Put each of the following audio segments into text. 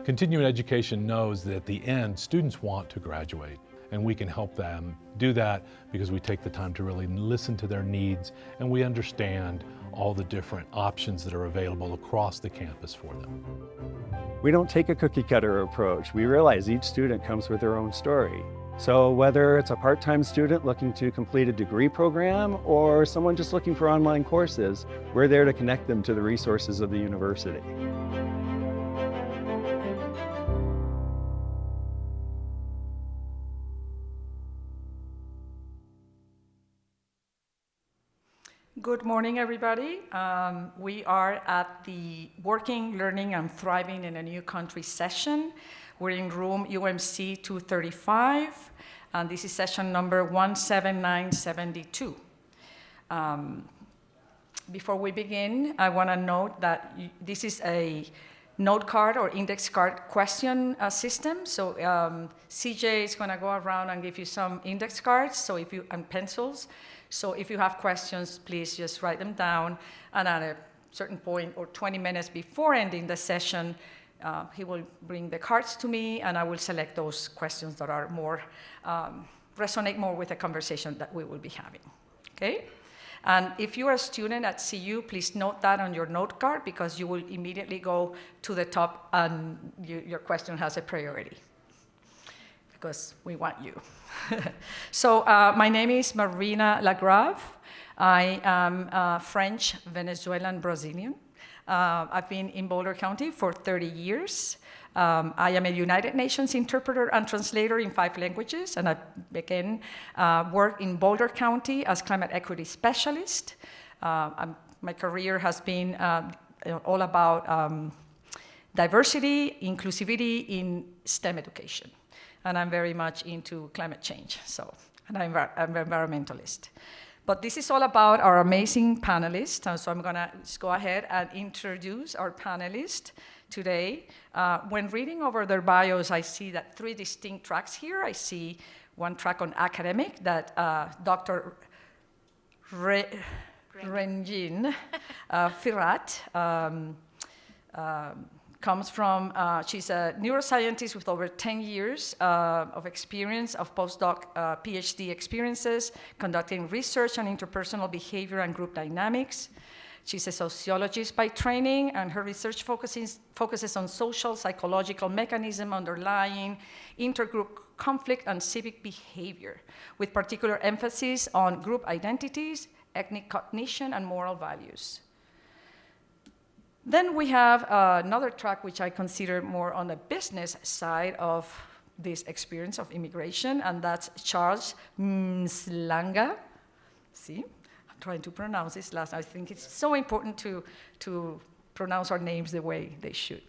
Continuing education knows that at the end, students want to graduate, and we can help them do that because we take the time to really listen to their needs and we understand all the different options that are available across the campus for them. We don't take a cookie cutter approach. We realize each student comes with their own story. So whether it's a part-time student looking to complete a degree program or someone just looking for online courses, we're there to connect them to the resources of the university. Good morning, everybody. We are at the Working, Learning, and Thriving in a New Country session. We're in room UMC 235, and this is session number 17972. Before we begin, I want to note that this is a note card or index card question system. So CJ is going to go around and give you some index cards and pencils. So if you have questions, please just write them down. And at a certain point or 20 minutes before ending the session, he will bring the cards to me, and I will select those questions that are more, resonate more with the conversation that we will be having, okay? And if you're a student at CU, please note that on your note card because you will immediately go to the top and your question has a priority because we want you. So my name is Marina LaGrave. I am French, Venezuelan, Brazilian. I've been in Boulder County for 30 years. I am a United Nations interpreter and translator in 5 languages, and I began work in Boulder County as climate equity specialist. My career has been all about diversity, inclusivity in STEM education. And I'm very much into climate change, and I'm an environmentalist. But this is all about our amazing panelists, and so I'm gonna just go ahead and introduce our panelists today. When reading over their bios, I see that 3 distinct tracks here. I see one track on academic that Dr. Rengin Firat comes from. She's a neuroscientist with over 10 years of experience of postdoc PhD experiences, conducting research on interpersonal behavior and group dynamics. She's a sociologist by training, and her research focuses on social, psychological mechanism underlying intergroup conflict and civic behavior, with particular emphasis on group identities, ethnic cognition, and moral values. Then we have another track which I consider more on the business side of this experience of immigration, and that's Charles Mslinga. See, I'm trying to pronounce this last. I think it's so important to pronounce our names the way they should.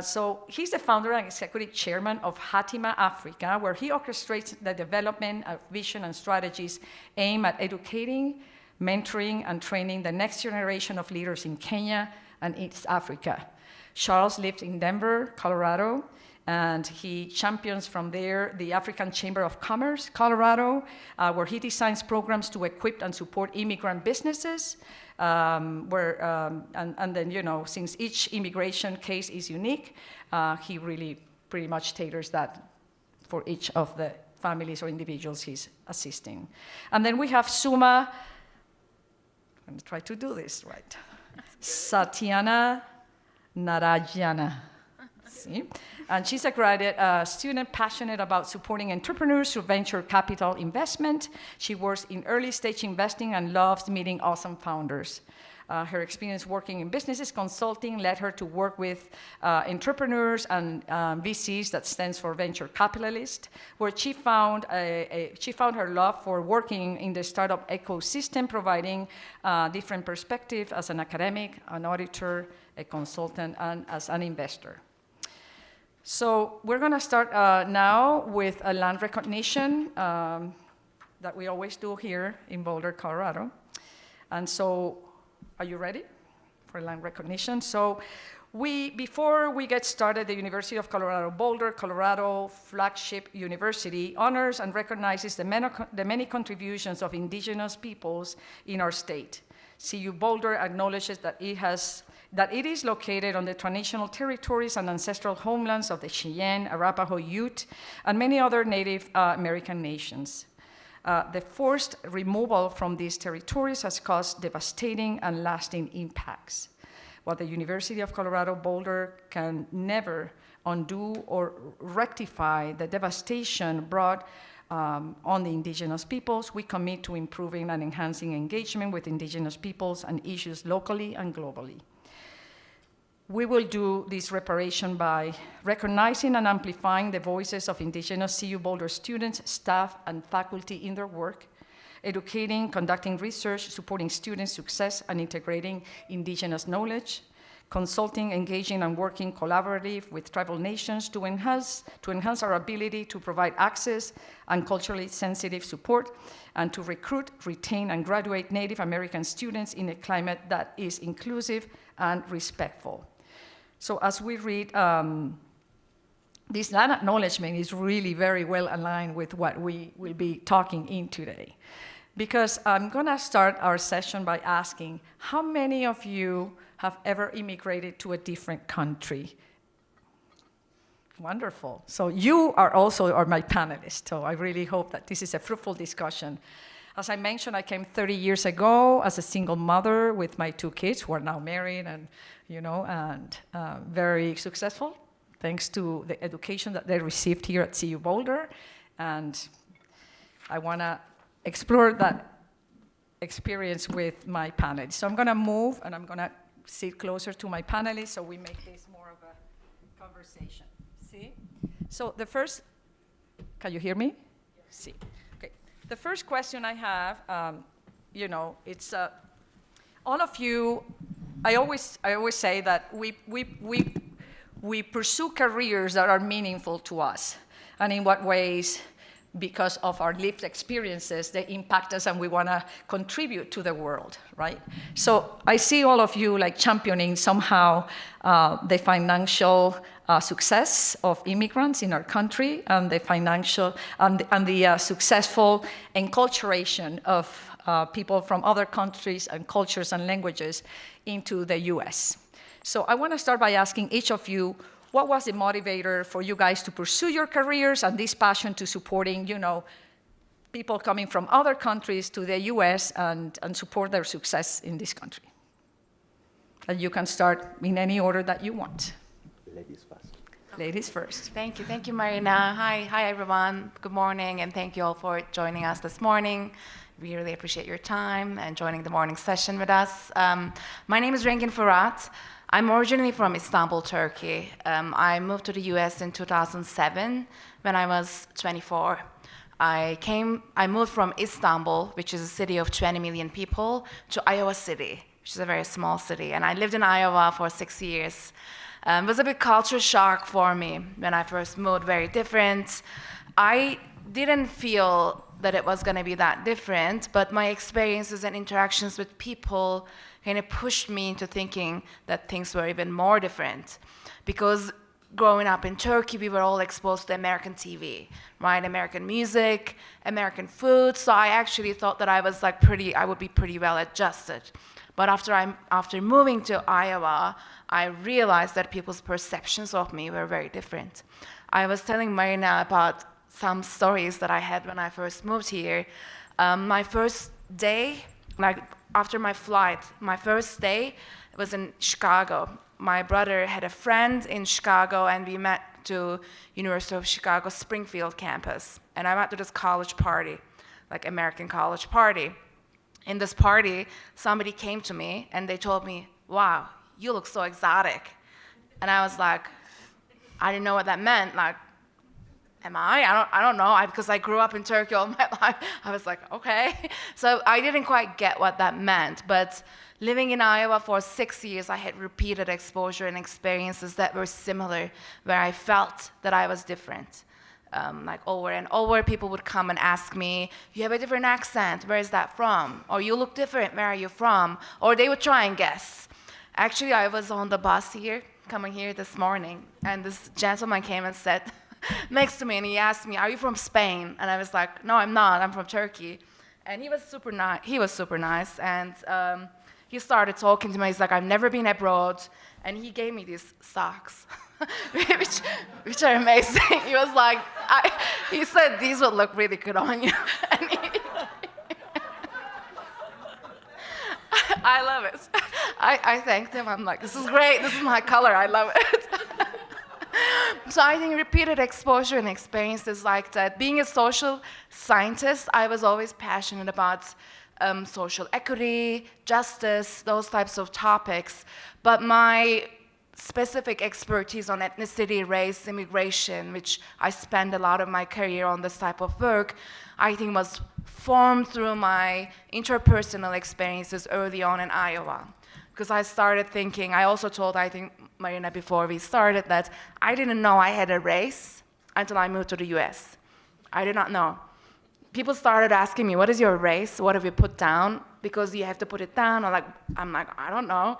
So he's the founder and executive chairman of Hatima Africa, where he orchestrates the development of vision and strategies aimed at educating, mentoring, and training the next generation of leaders in Kenya and East Africa. Charles lived in Denver, Colorado, and he champions from there the African Chamber of Commerce, Colorado, where he designs programs to equip and support immigrant businesses, and then, you know, since each immigration case is unique, he really pretty much tailors that for each of the families or individuals he's assisting. And then we have Suma, I'm gonna try to do this right, Sathyanarayana. See? And she's a graduate student passionate about supporting entrepreneurs through venture capital investment. She works in early stage investing and loves meeting awesome founders. Her experience working in businesses consulting led her to work with entrepreneurs and VCs, that stands for venture capitalist, where she found her love for working in the startup ecosystem, providing different perspectives as an academic, an auditor, a consultant, and as an investor. So we're going to start now with a land recognition that we always do here in Boulder, Colorado. And so, are you ready for land recognition? So before we get started, the University of Colorado Boulder, Colorado flagship university, honors and recognizes the many contributions of indigenous peoples in our state. CU Boulder acknowledges that it that it is located on the traditional territories and ancestral homelands of the Cheyenne, Arapaho, Ute, and many other Native American nations. The forced removal from these territories has caused devastating and lasting impacts. While the University of Colorado Boulder can never undo or rectify the devastation brought on the indigenous peoples, we commit to improving and enhancing engagement with indigenous peoples and issues locally and globally. We will do this reparation by recognizing and amplifying the voices of indigenous CU Boulder students, staff, and faculty in their work, educating, conducting research, supporting student success, and integrating indigenous knowledge, consulting, engaging, and working collaboratively with tribal nations to enhance our ability to provide access and culturally sensitive support, and to recruit, retain, and graduate Native American students in a climate that is inclusive and respectful. So as we read, this land acknowledgement is really very well aligned with what we will be talking in today. Because I'm gonna start our session by asking, how many of you have ever immigrated to a different country? Wonderful. So you are also my panelists, so I really hope that this is a fruitful discussion. As I mentioned, I came 30 years ago as a single mother with my 2 kids who are now married and, very successful, thanks to the education that they received here at CU Boulder. And I wanna explore that experience with my panelists. So I'm gonna move and I'm gonna sit closer to my panelists so we make this more of a conversation. See? So the first, can you hear me? Yes. See. Okay. The first question I have, it's all of you. I always say that we pursue careers that are meaningful to us, and in what ways, because of our lived experiences, they impact us and we want to contribute to the world, right? So I see all of you like championing somehow the financial success of immigrants in our country and the financial and the successful enculturation of people from other countries and cultures and languages into the US. So I want to start by asking each of you, what was the motivator for you guys to pursue your careers and this passion to supporting, people coming from other countries to the US and support their success in this country? And you can start in any order that you want. Ladies first. Ladies first. Thank you, Marina. Hi, everyone. Good morning, and thank you all for joining us this morning. We really appreciate your time and joining the morning session with us. My name is Rengin Firat. I'm originally from Istanbul, Turkey. I moved to the US in 2007 when I was 24. I moved from Istanbul, which is a city of 20 million people, to Iowa City, which is a very small city. And I lived in Iowa for 6 years. It was a big culture shock for me when I first moved, very different. I didn't feel that it was going to be that different, but my experiences and interactions with people kind of pushed me into thinking that things were even more different. Because growing up in Turkey, we were all exposed to American TV, right? American music, American food. So I actually thought that I was I would be pretty well adjusted. But after moving to Iowa, I realized that people's perceptions of me were very different. I was telling Marina about some stories that I had when I first moved here. My first day, after my flight, my first day was in Chicago. My brother had a friend in Chicago, and we met to University of Chicago Springfield campus. And I went to this college party, American college party. In this party, somebody came to me and they told me, "Wow, you look so exotic." And I was like, I didn't know what that meant. Am I? I don't know. Because I grew up in Turkey all my life. I was like, okay. So I didn't quite get what that meant. But living in Iowa for 6 years, I had repeated exposure and experiences that were similar, where I felt that I was different. Over and over, people would come and ask me, "You have a different accent, where is that from?" Or "You look different, where are you from?" Or they would try and guess. Actually, I was on the bus here, coming here this morning, and this gentleman came and sat next to me, and he asked me, "Are you from Spain?" And I was like, "No, I'm not, I'm from Turkey." And he was super nice, and he started talking to me. He's like, I've never been abroad. And he gave me these socks, which are amazing. He was like, he said, these would look really good on you. And I love it. I thanked him. I'm like, this is great. This is my color. I love it. So I think repeated exposure and experiences like that. Being a social scientist, I was always passionate about social equity, justice, those types of topics. But my specific expertise on ethnicity, race, immigration, which I spent a lot of my career on this type of work, I think was formed through my interpersonal experiences early on in Iowa. Because I started thinking, I also told, I think, Marina, before we started, that I didn't know I had a race until I moved to the US. I did not know. People started asking me, what is your race? What have you put down? Because you have to put it down. I'm like, I don't know.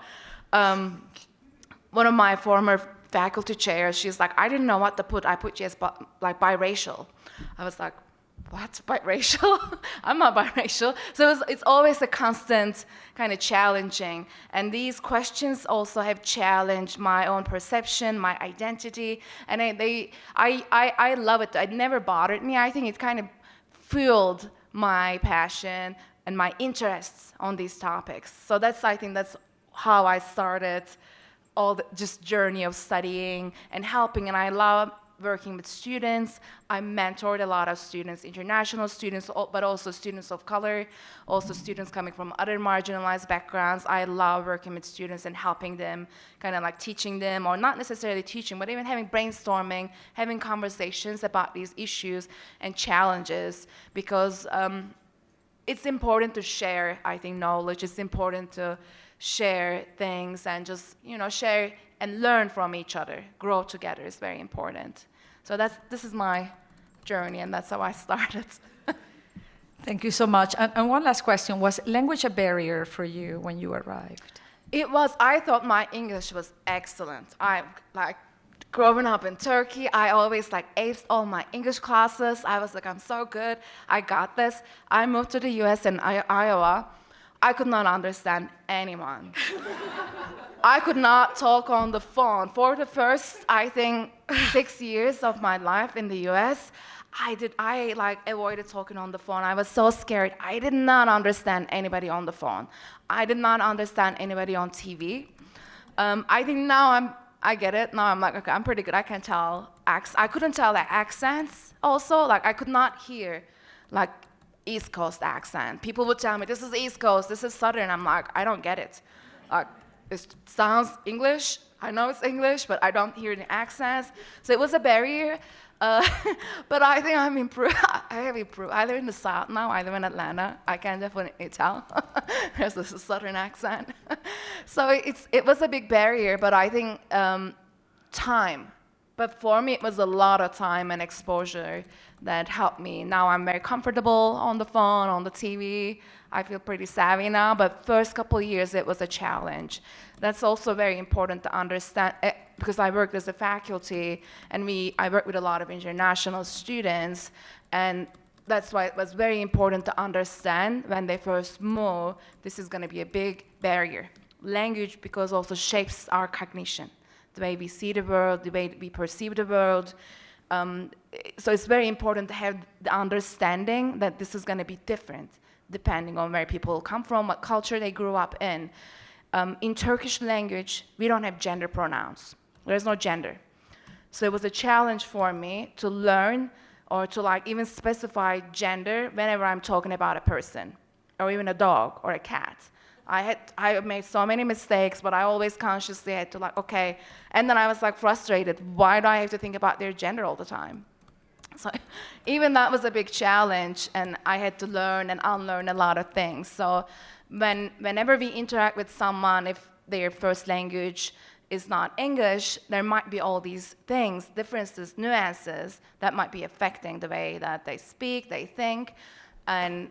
One of my former faculty chairs, she's like, I didn't know what to put. I put yes, like biracial. I was like, what, biracial? I'm not biracial. So it's always a constant kind of challenging. And these questions also have challenged my own perception, my identity. And I love it. It never bothered me. I think it kind of fueled my passion and my interests on these topics. So I think that's how I started all the just journey of studying and helping. And I love working with students. I mentored a lot of students, international students, but also students of color, also students coming from other marginalized backgrounds. I love working with students and helping them, kind of like teaching them, or not necessarily teaching, but even having brainstorming, having conversations about these issues and challenges, because it's important to share, I think, knowledge. It's important to share things and just, share and learn from each other. Grow together is very important. So this is my journey, and that's how I started. Thank you so much. And one last question, was language a barrier for you when you arrived? It was. I thought my English was excellent. Growing up in Turkey, I always aced all my English classes. I was like, I'm so good. I got this. I moved to the US and Iowa. I could not understand anyone. I could not talk on the phone. For the first, I think, 6 years of my life in the US, I avoided talking on the phone. I was so scared. I did not understand anybody on the phone. I did not understand anybody on TV. I think now I get it. Now I'm like, okay, I'm pretty good. I can tell I couldn't tell the accents also. I could not hear East Coast accent. People would tell me, this is East Coast, this is Southern. I'm like, I don't get it. It sounds English. I know it's English, but I don't hear the accents. So it was a barrier. But I think I'm improved. I have improved. I live in the South now. I live in Atlanta. I can definitely tell. There's this Southern accent. So it was a big barrier, but I think time. But for me, it was a lot of time and exposure that helped me. Now I'm very comfortable on the phone, on the TV. I feel pretty savvy now, but first couple of years, it was a challenge. That's also very important to understand, because I worked as a faculty, and I worked with a lot of international students, and that's why it was very important to understand when they first move, this is gonna be a big barrier. Language, because also shapes our cognition, the way we see the world, the way we perceive the world. So it's very important to have the understanding that this is gonna be different, depending on where people come from, what culture they grew up in. In Turkish language, we don't have gender pronouns. There's no gender. So it was a challenge for me to learn or to even specify gender whenever I'm talking about a person, or even a dog or a cat. I made so many mistakes, but I always consciously had to okay. And then I was frustrated. Why do I have to think about their gender all the time? So even that was a big challenge, and I had to learn and unlearn a lot of things. So whenever we interact with someone, if their first language is not English, there might be all these things, differences, nuances that might be affecting the way that they speak, they think, and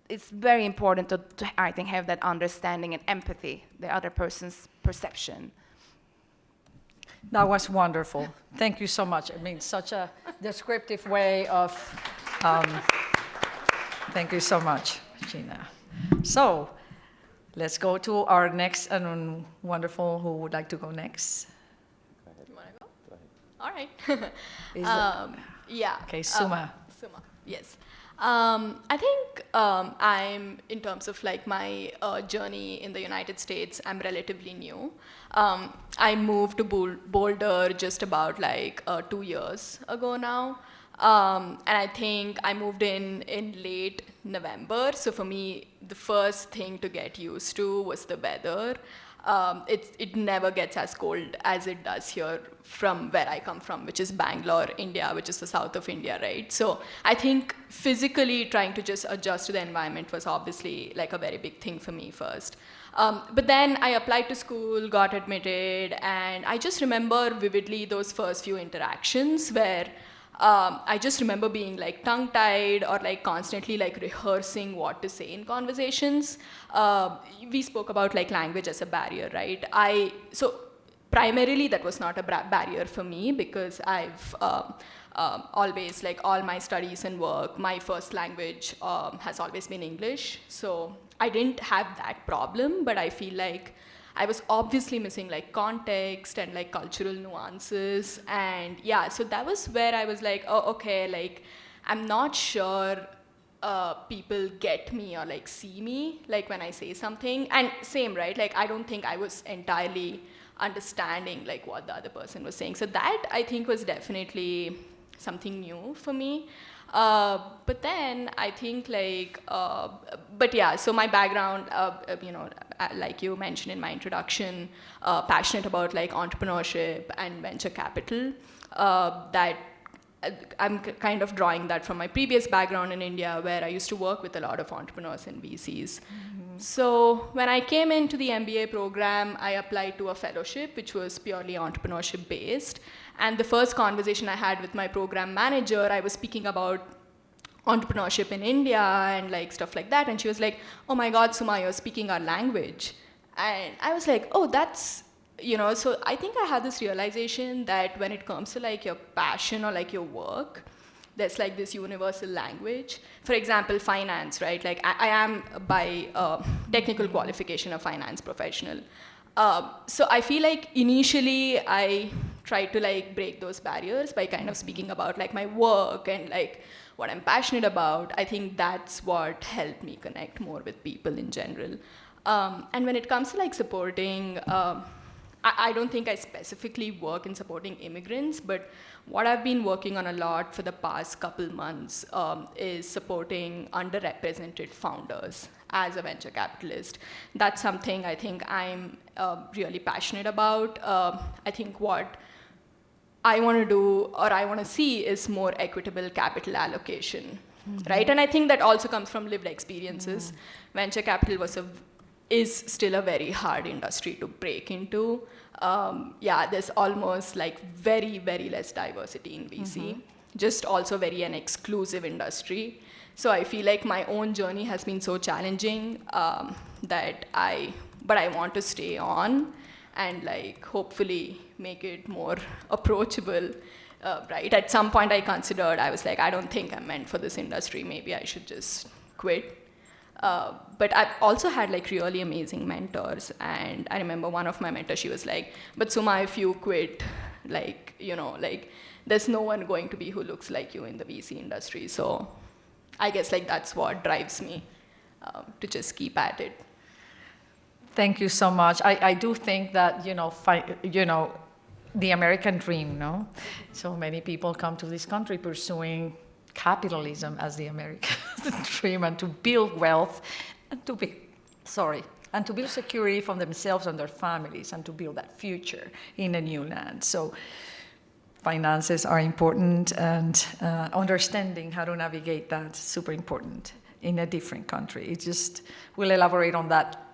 it's very important to I think, have that understanding and empathy, the other person's perception. That was wonderful. Thank you so much. I mean, such a descriptive way of, thank you so much, Gina. So, Let's go to our next and wonderful, who would like to go next? You want to go? All right. Is Yeah. Okay, Suma. Suma, yes. I think I'm, in terms of like my journey in the United States, I'm relatively new. I moved to Boulder just about like 2 years ago now. And I think I moved in late November. So for me, the first thing to get used to was the weather. It never gets as cold as it does here from where I come from, which is Bangalore, India, which is the south of India, right? So I think physically trying to just adjust to the environment was obviously like a very big thing for me first. But then I applied to school, got admitted, and I just remember vividly those first few interactions where I just remember being like tongue-tied or like constantly like rehearsing what to say in conversations. We spoke about like language as a barrier, right? So primarily that was not a barrier for me because I've always, like all my studies and work, my first language has always been English. So I didn't have that problem, but I feel like I was obviously missing like context and like cultural nuances. And yeah, so that was where I was like, oh, okay, like I'm not sure people get me or like see me like when I say something. And same, right? Like I don't think I was entirely understanding like what the other person was saying. So that I think was definitely something new for me. But then I think like, but yeah, so my background, like you mentioned in my introduction, passionate about like entrepreneurship and venture capital. That I'm kind of drawing that from my previous background in India, where I used to work with a lot of entrepreneurs and VCs. Mm-hmm. So when I came into the MBA program, I applied to a fellowship, which was purely entrepreneurship based. And the first conversation I had with my program manager, I was speaking about entrepreneurship in India and like stuff like that. And she was like, oh my God, Suma, you're speaking our language. And I was like, oh, that's, so I think I had this realization that when it comes to like your passion or like your work, there's like this universal language. For example, finance, right? Like I am by technical qualification a finance professional. So I feel like initially I tried to like break those barriers by kind of speaking about like my work and like what I'm passionate about. I think that's what helped me connect more with people in general. And when it comes to like supporting, I don't think I specifically work in supporting immigrants, but what I've been working on a lot for the past couple months is supporting underrepresented founders as a venture capitalist. That's something I think I'm really passionate about. I think what I want to do or I want to see is more equitable capital allocation, right? And I think that also comes from lived experiences. Venture capital is still a very hard industry to break into. There's almost like very, very less diversity in VC. Just also very an exclusive industry. So I feel like my own journey has been so challenging but I want to stay on and like hopefully make it more approachable, right? At some point I was like, I don't think I'm meant for this industry. Maybe I should just quit. But I've also had like really amazing mentors. And I remember one of my mentors, she was like, but Suma, if you quit, like, like there's no one going to be who looks like you in the VC industry. So I guess like that's what drives me to just keep at it. Thank you so much. I do think that, the American dream, no? So many people come to this country pursuing capitalism as the American dream and to build wealth and to build security for themselves and their families and to build that future in a new land. So finances are important and understanding how to navigate that is super important in a different country. We'll elaborate on that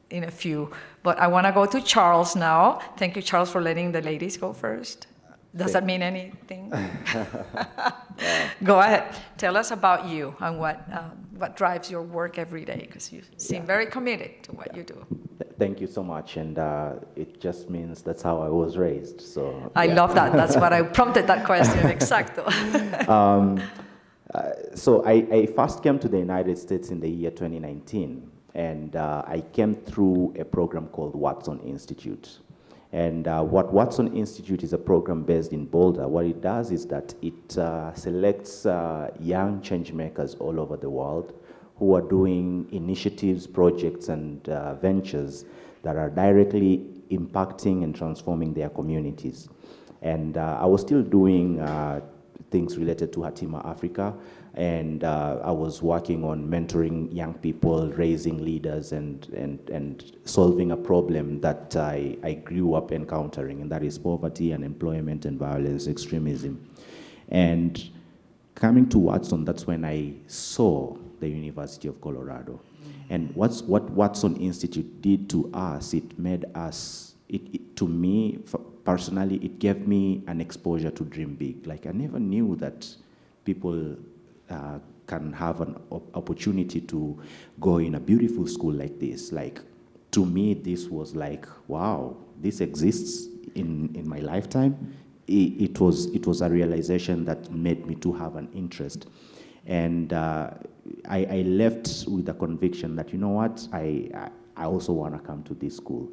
in a few. But I want to go to Charles now. Thank you, Charles, for letting the ladies go first. Does that mean anything? Go ahead. Tell us about you and what drives your work every day, because you seem very committed to what you do. Thank you so much, and it just means that's how I was raised. So I love that. That's what I prompted that question. Exacto. So I first came to the United States in the year 2019, And I came through a program called Watson Institute. And what Watson Institute is a program based in Boulder. What it does is that it selects young change makers all over the world who are doing initiatives, projects, and ventures that are directly impacting and transforming their communities. And I was still doing things related to Hatima Africa, and I was working on mentoring young people, raising leaders, and solving a problem that I grew up encountering, and that is poverty, unemployment, and violence extremism. And coming to Watson, that's when I saw the University of Colorado. And what Watson Institute did to us, it made us, to me, personally, it gave me an exposure to dream big. Like, I never knew that people can have an opportunity to go in a beautiful school like this. Like, to me, this was like, wow, this exists in my lifetime. It was a realization that made me to have an interest. And I left with a conviction that, you know what, I also want to come to this school.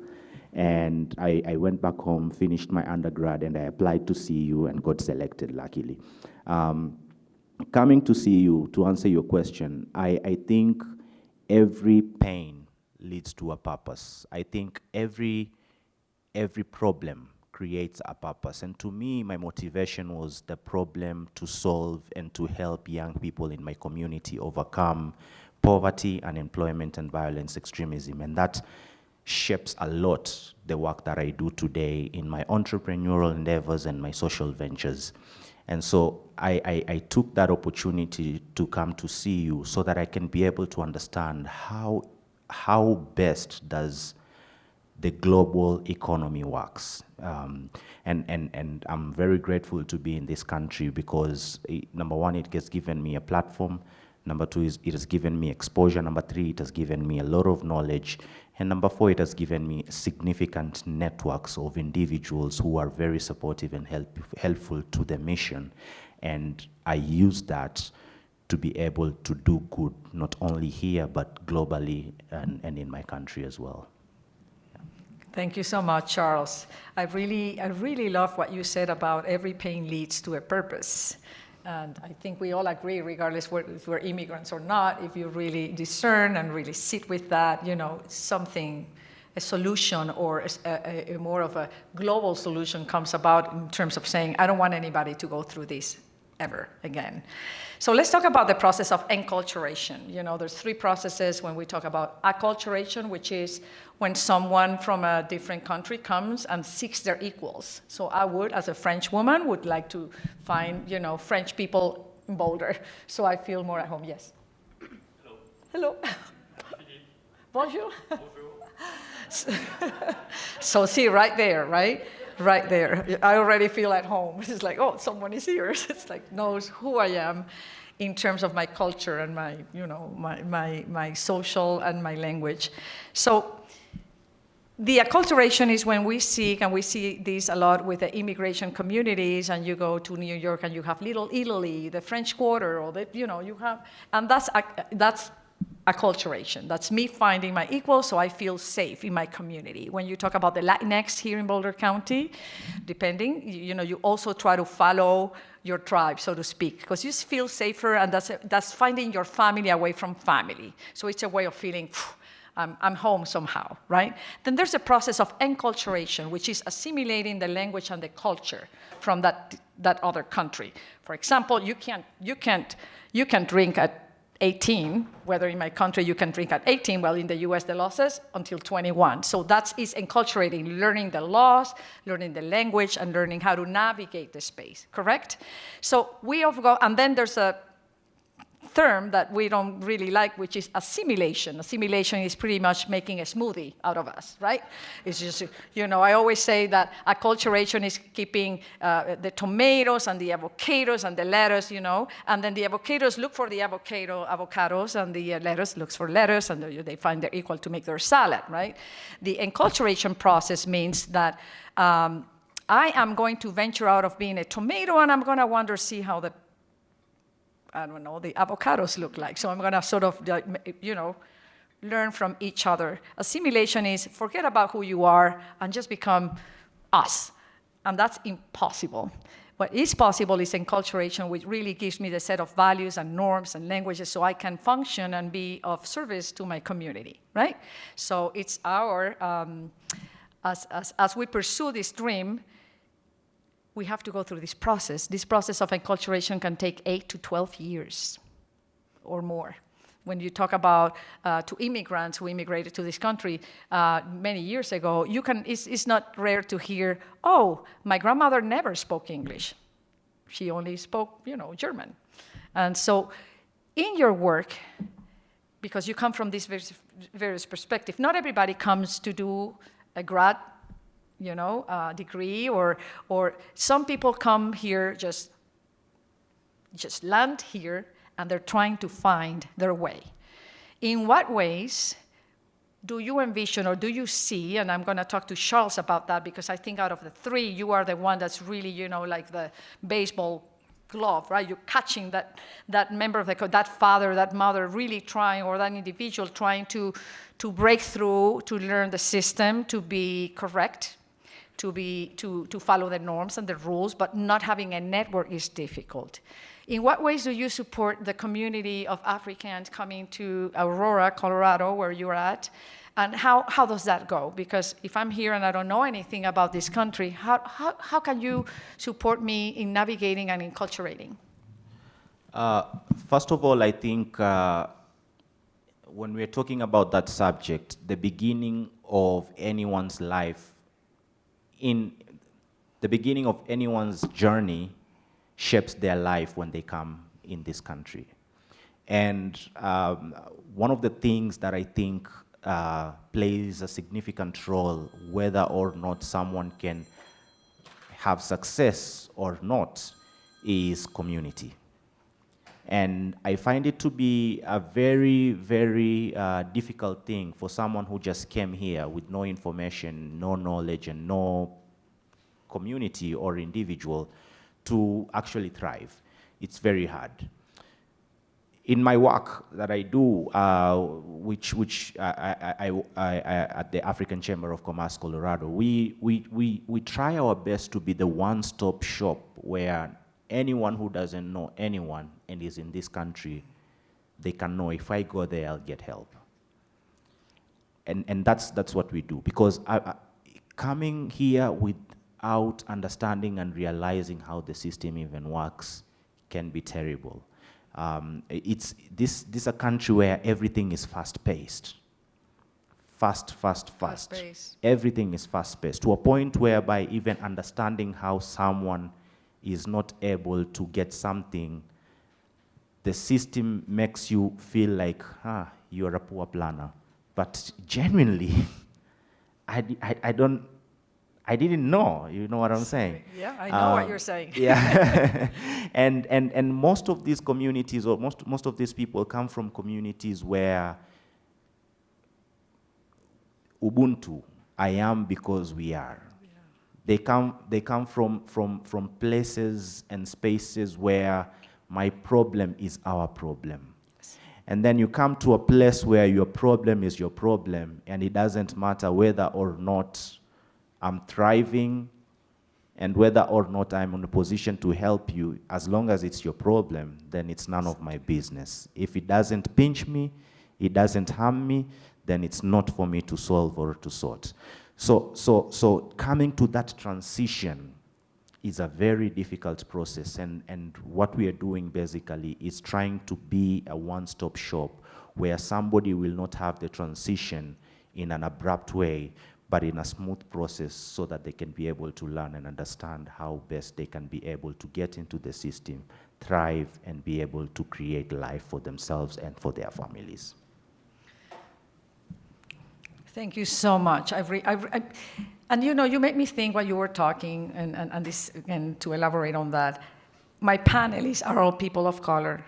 And I went back home, finished my undergrad, and I applied to CU and got selected, luckily. Coming to CU, to answer your question, I think every pain leads to a purpose. I think every problem creates a purpose. And to me, my motivation was the problem to solve and to help young people in my community overcome poverty, unemployment, and violence extremism. And that shapes a lot the work that I do today in my entrepreneurial endeavors and my social ventures. And so I took that opportunity to come to see you so that I can be able to understand how best does the global economy works. And I'm very grateful to be in this country because, number one, it has given me a platform. Number two, it has given me exposure. Number three, it has given me a lot of knowledge. And number four, it has given me significant networks of individuals who are very supportive and helpful to the mission. And I use that to be able to do good, not only here, but globally and in my country as well. Thank you so much, Charles. I really love what you said about every pain leads to a purpose. And I think we all agree, regardless if we're immigrants or not, if you really discern and really sit with that, you know, something, a solution or a more of a global solution comes about in terms of saying, I don't want anybody to go through this ever again. So let's talk about the process of enculturation. You know, there's three processes when we talk about acculturation, which is when someone from a different country comes and seeks their equals. So I would, as a French woman, would like to find, you know, French people in Boulder, so I feel more at home. Yes? Hello. Hello. Bonjour. Bonjour. So see, right there, right? Right there. I already feel at home. It's like, oh, someone is here. It's like, knows who I am in terms of my culture and my, you know, my social and my language. So the acculturation is when we seek, and we see this a lot with the immigration communities, and you go to New York and you have Little Italy, the French Quarter, or the, you know, you have, and that's acculturation. That's me finding my equals so I feel safe in my community. When you talk about the Latinx here in Boulder County, depending, you know, you also try to follow your tribe, so to speak, because you feel safer, and that's finding your family away from family. So it's a way of feeling, I'm home somehow, right? Then there's a process of enculturation, which is assimilating the language and the culture from that other country. For example, you can drink at 18, whether in my country you can drink at 18, well, in the US the law says until 21. So that is enculturating, learning the laws, learning the language, and learning how to navigate the space, correct? So we have got, and then there's a term that we don't really like, which is assimilation. Assimilation is pretty much making a smoothie out of us, right? It's just, you know, I always say that acculturation is keeping the tomatoes and the avocados and the lettuce, you know, and then the avocados look for the avocados, and the lettuce looks for lettuce, and they find their equal to make their salad, right? The enculturation process means that I am going to venture out of being a tomato, and I'm going to see how the avocados look like. So I'm going to sort of, you know, learn from each other. Assimilation is forget about who you are and just become us. And that's impossible. What is possible is enculturation, which really gives me the set of values and norms and languages so I can function and be of service to my community, right? So it's our, as we pursue this dream, we have to go through this process. This process of enculturation can take 8 to 12 years or more. When you talk about to immigrants who immigrated to this country many years ago, it's not rare to hear, oh, my grandmother never spoke English. She only spoke, German. And so in your work, because you come from this various perspective, not everybody comes to do a grad degree, or some people come here, just land here, and they're trying to find their way. In what ways do you envision or do you see, and I'm going to talk to Charles about that, because I think out of the three, you are the one that's really, like the baseball glove, right? You're catching that member of that father, that mother really trying, or that individual trying to break through, to learn the system, to be correct, to follow the norms and the rules, but not having a network is difficult. In what ways do you support the community of Africans coming to Aurora, Colorado, where you're at? And how does that go? Because if I'm here and I don't know anything about this country, how can you support me in navigating and enculturating? First of all, I think when we're talking about that subject, the beginning of anyone's life, in the beginning of anyone's journey, shapes their life when they come in this country. And one of the things that I think plays a significant role, whether or not someone can have success or not, is community. And I find it to be a very, very difficult thing for someone who just came here with no information, no knowledge, and no community or individual to actually thrive. It's very hard. In my work that I do, which I at the African Chamber of Commerce, Colorado, we try our best to be the one-stop shop where anyone who doesn't know anyone and is in this country, they can know, if I go there, I'll get help. And that's what we do, because coming here without understanding and realizing how the system even works can be terrible. This is a country where everything is fast-paced. Fast. Fast-paced. Everything is fast-paced, to a point whereby even understanding how someone is not able to get something, the system makes you feel like, you're a poor planner. But genuinely, I didn't know, you know what I'm saying? Yeah, I know what you're saying. Yeah, and most of these communities, or most of these people come from communities where Ubuntu, I am because we are. They come from places and spaces where my problem is our problem. And then you come to a place where your problem is your problem, and it doesn't matter whether or not I'm thriving and whether or not I'm in a position to help you. As long as it's your problem, then it's none of my business. If it doesn't pinch me, it doesn't harm me, then it's not for me to solve or to sort. So coming to that transition is a very difficult process, and what we are doing basically is trying to be a one-stop shop where somebody will not have the transition in an abrupt way, but in a smooth process, so that they can be able to learn and understand how best they can be able to get into the system, thrive, and be able to create life for themselves and for their families. Thank you so much. And you made me think while you were talking, and this, again, to elaborate on that, my panelists are all people of color,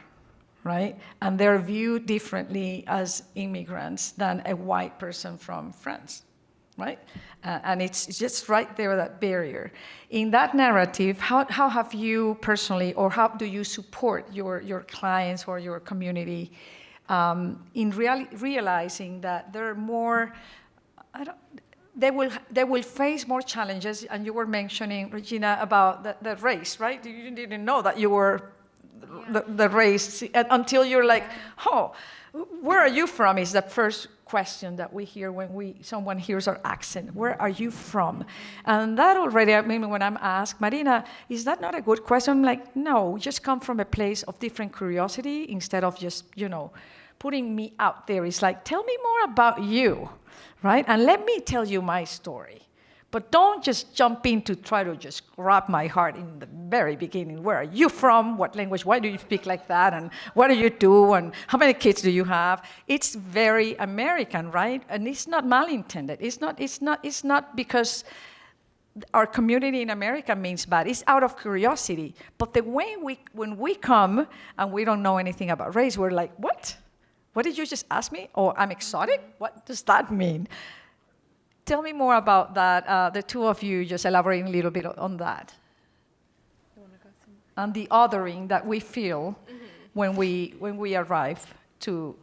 right? And they're viewed differently as immigrants than a white person from France, right? And it's just right there, that barrier. In that narrative, how have you personally, or how do you support your clients or your community in realizing that there are more, they will face more challenges. And you were mentioning, Regina, about the race, right? You didn't know that you were the race until you're like, oh, where are you from? Is the first question that we hear when someone hears our accent. Where are you from? And that already, I mean, when I'm asked, Marina, is that not a good question? I'm like, no, we just come from a place of different curiosity instead of just, putting me out there. It's like, tell me more about you, right? And let me tell you my story. But don't just jump in to try to just grab my heart in the very beginning. Where are you from? What language? Why do you speak like that? And what do you do? And how many kids do you have? It's very American, right? And it's not malintended. It's not because our community in America means bad. It's out of curiosity. But the way when we come and we don't know anything about race, we're like, what? What did you just ask me? Oh, I'm exotic? What does that mean? Tell me more about that, the two of you, just elaborating a little bit on that. And the othering that we feel when we arrive to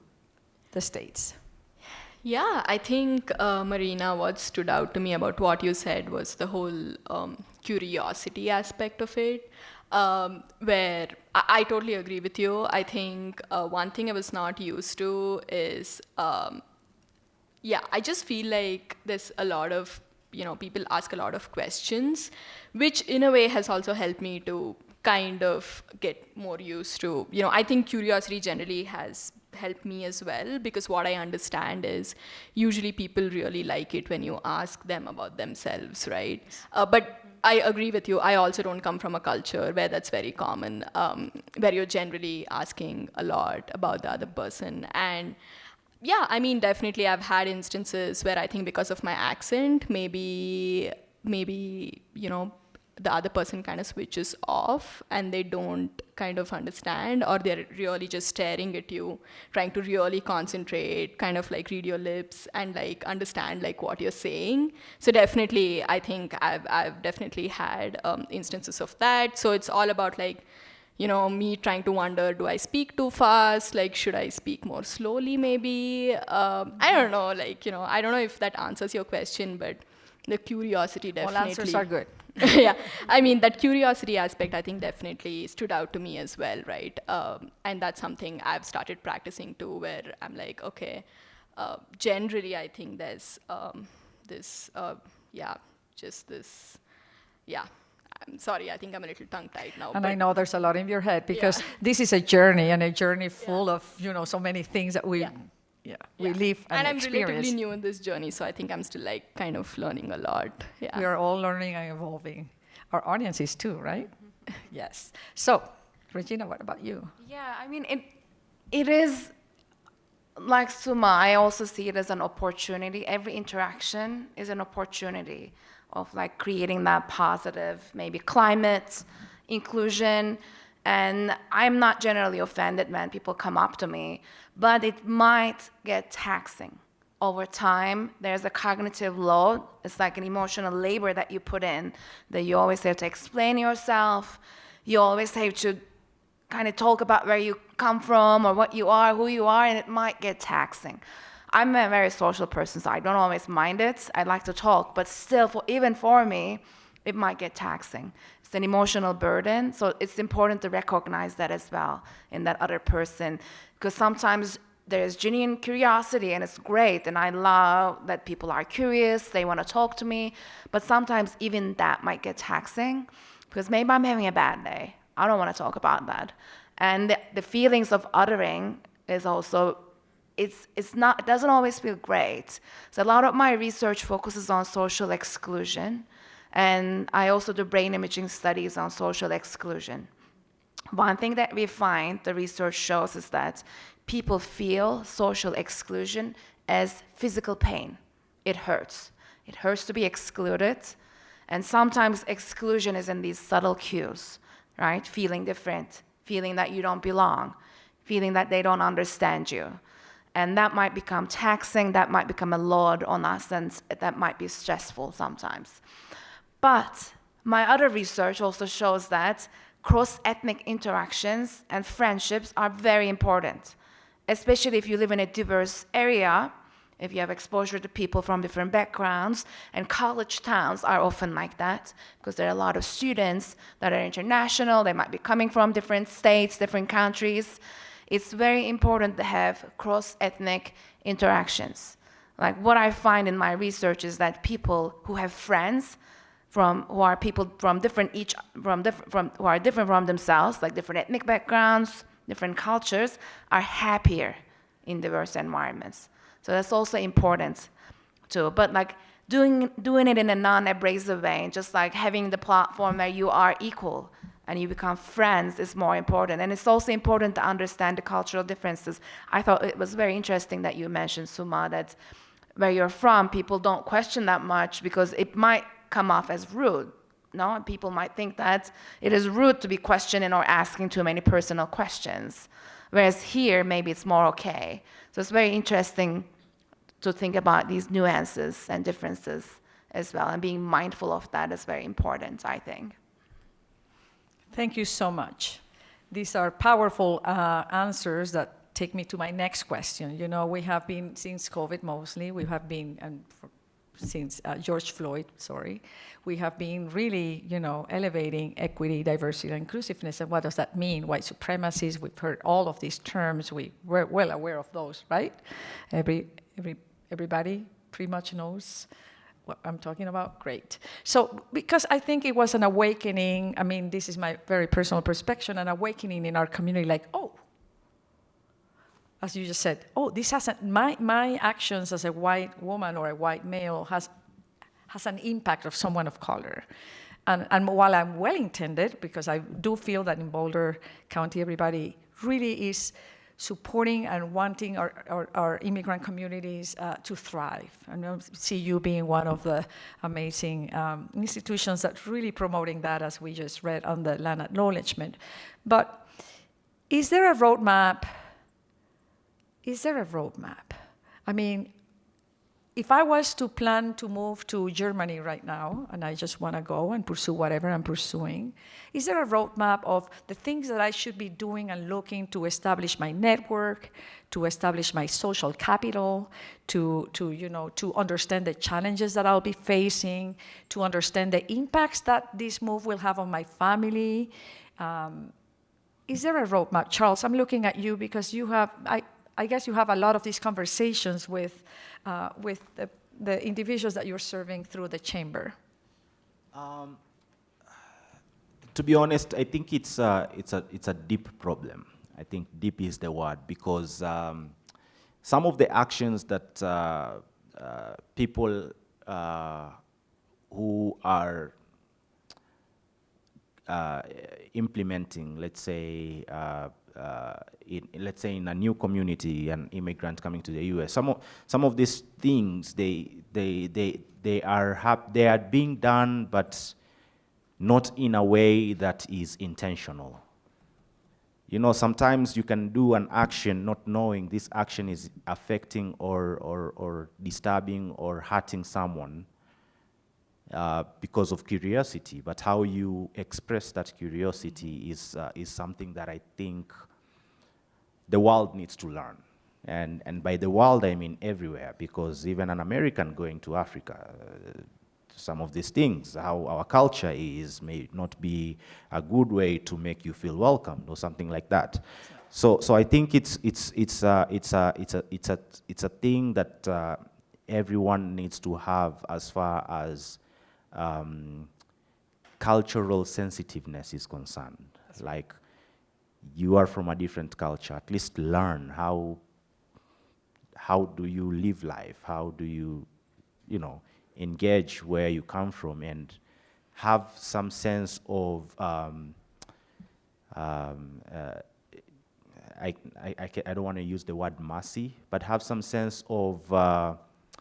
the States. Yeah, I think, Marina, what stood out to me about what you said was the whole curiosity aspect of it, where I totally agree with you. I think one thing I was not used to is I just feel like there's a lot of, people ask a lot of questions, which in a way has also helped me to kind of get more used to, I think curiosity generally has helped me as well, because what I understand is usually people really like it when you ask them about themselves, right? But I agree with you. I also don't come from a culture where that's very common, where you're generally asking a lot about the other person. And yeah, I mean, definitely I've had instances where I think because of my accent, maybe, the other person kind of switches off and they don't kind of understand, or they're really just staring at you, trying to really concentrate, kind of like read your lips and like understand like what you're saying. So definitely, I think I've definitely had instances of that. So it's all about like, me trying to wonder, do I speak too fast? Like, should I speak more slowly maybe? I don't know, like, I don't know if that answers your question, but the curiosity definitely. All answers are good. Yeah, I mean, that curiosity aspect, I think definitely stood out to me as well, right? And that's something I've started practicing too, where I'm like, okay, generally I think there's I'm sorry, I think I'm a little tongue-tied now. And I know there's a lot in your head, because this is a journey, and a journey full of, so many things that we live and I'm experience. relatively new in this journey, so I think I'm still like kind of learning a lot. Yeah. We are all learning and evolving. Our audience is too, right? Yes. So, Regina, what about you? Yeah, I mean, it is, like Suma, I also see it as an opportunity. Every interaction is an opportunity of like creating that positive, maybe climate, inclusion. And I'm not generally offended when people come up to me, but it might get taxing. Over time, there's a cognitive load. It's like an emotional labor that you put in, that you always have to explain yourself. You always have to kind of talk about where you come from or what you are, who you are, and it might get taxing. I'm a very social person, so I don't always mind it. I like to talk, but still, even for me, it might get taxing. It's an emotional burden, so it's important to recognize that as well in that other person, because sometimes there's genuine curiosity, and it's great, and I love that people are curious, they want to talk to me, but sometimes even that might get taxing, because maybe I'm having a bad day. I don't want to talk about that. And the feelings of othering is also, it doesn't always feel great. So a lot of my research focuses on social exclusion, and I also do brain imaging studies on social exclusion. One thing that we find, the research shows, is that people feel social exclusion as physical pain. It hurts. It hurts to be excluded, and sometimes exclusion is in these subtle cues, right? Feeling different, feeling that you don't belong, feeling that they don't understand you. And that might become taxing, that might become a load on us, and that might be stressful sometimes. But my other research also shows that cross-ethnic interactions and friendships are very important. especially if you live in a diverse area, if you have exposure to people from different backgrounds, and college towns are often like that because there are a lot of students that are international, they might be coming from different states, different countries. It's very important to have cross-ethnic interactions. Like what I find in my research is that people who have friends who are different from themselves, like different ethnic backgrounds, different cultures, are happier in diverse environments. So that's also important too. But like doing it in a non-abrasive way, just like having the platform where you are equal and you become friends is more important. And it's also important to understand the cultural differences. I thought it was very interesting that you mentioned, Suma, that where you're from, people don't question that much because it might come off as rude. No, people might think that it is rude to be questioning or asking too many personal questions. Whereas here, maybe it's more okay. So it's very interesting to think about these nuances and differences as well, and being mindful of that is very important, I think. Thank you so much. These are powerful answers that take me to my next question. You know, we have been, since COVID mostly, we have been, since George Floyd, we have been really, you know, elevating equity, diversity, and inclusiveness. And what does that mean? White supremacies, we've heard all of these terms. We're well aware of those, right? Everybody pretty much knows what I'm talking about. Great. So, because I think it was an awakening, I mean, this is my very personal perspective, an awakening in our community, like, oh, as you just said, oh, this hasn't, my actions as a white woman or a white male has an impact of someone of color. And while I'm well-intended, because I do feel that in Boulder County, everybody really is supporting and wanting our immigrant communities to thrive. And I see you being one of the amazing institutions that's really promoting that, as we just read on the land acknowledgement. But is there a roadmap? I mean, if I was to plan to move to Germany right now, and I just want to go and pursue whatever I'm pursuing, is there a roadmap of the things that I should be doing and looking to establish my network, to establish my social capital, to understand the challenges that I'll be facing, to understand the impacts that this move will have on my family? Is there a roadmap? Charles, I'm looking at you because you have, I guess you have a lot of these conversations with the individuals that you're serving through the chamber. To be honest, I think it's a deep problem. I think deep is the word, because some of the actions that people who are implementing, let's say in a new community, an immigrant coming to the U.S. Some of these things they are being done, but not in a way that is intentional. You know, sometimes you can do an action not knowing this action is affecting or disturbing or hurting someone because of curiosity. But how you express that curiosity is something that I think the world needs to learn. And by the world, I mean everywhere, because even an American going to Africa, some of these things, how our culture is, may not be a good way to make you feel welcomed or something like that. So I think it's a thing that everyone needs to have as far as cultural sensitiveness is concerned. Like, you are from a different culture, at least learn how do you live life, how do you engage where you come from, and have some sense of I don't want to use the word mercy, but have some sense of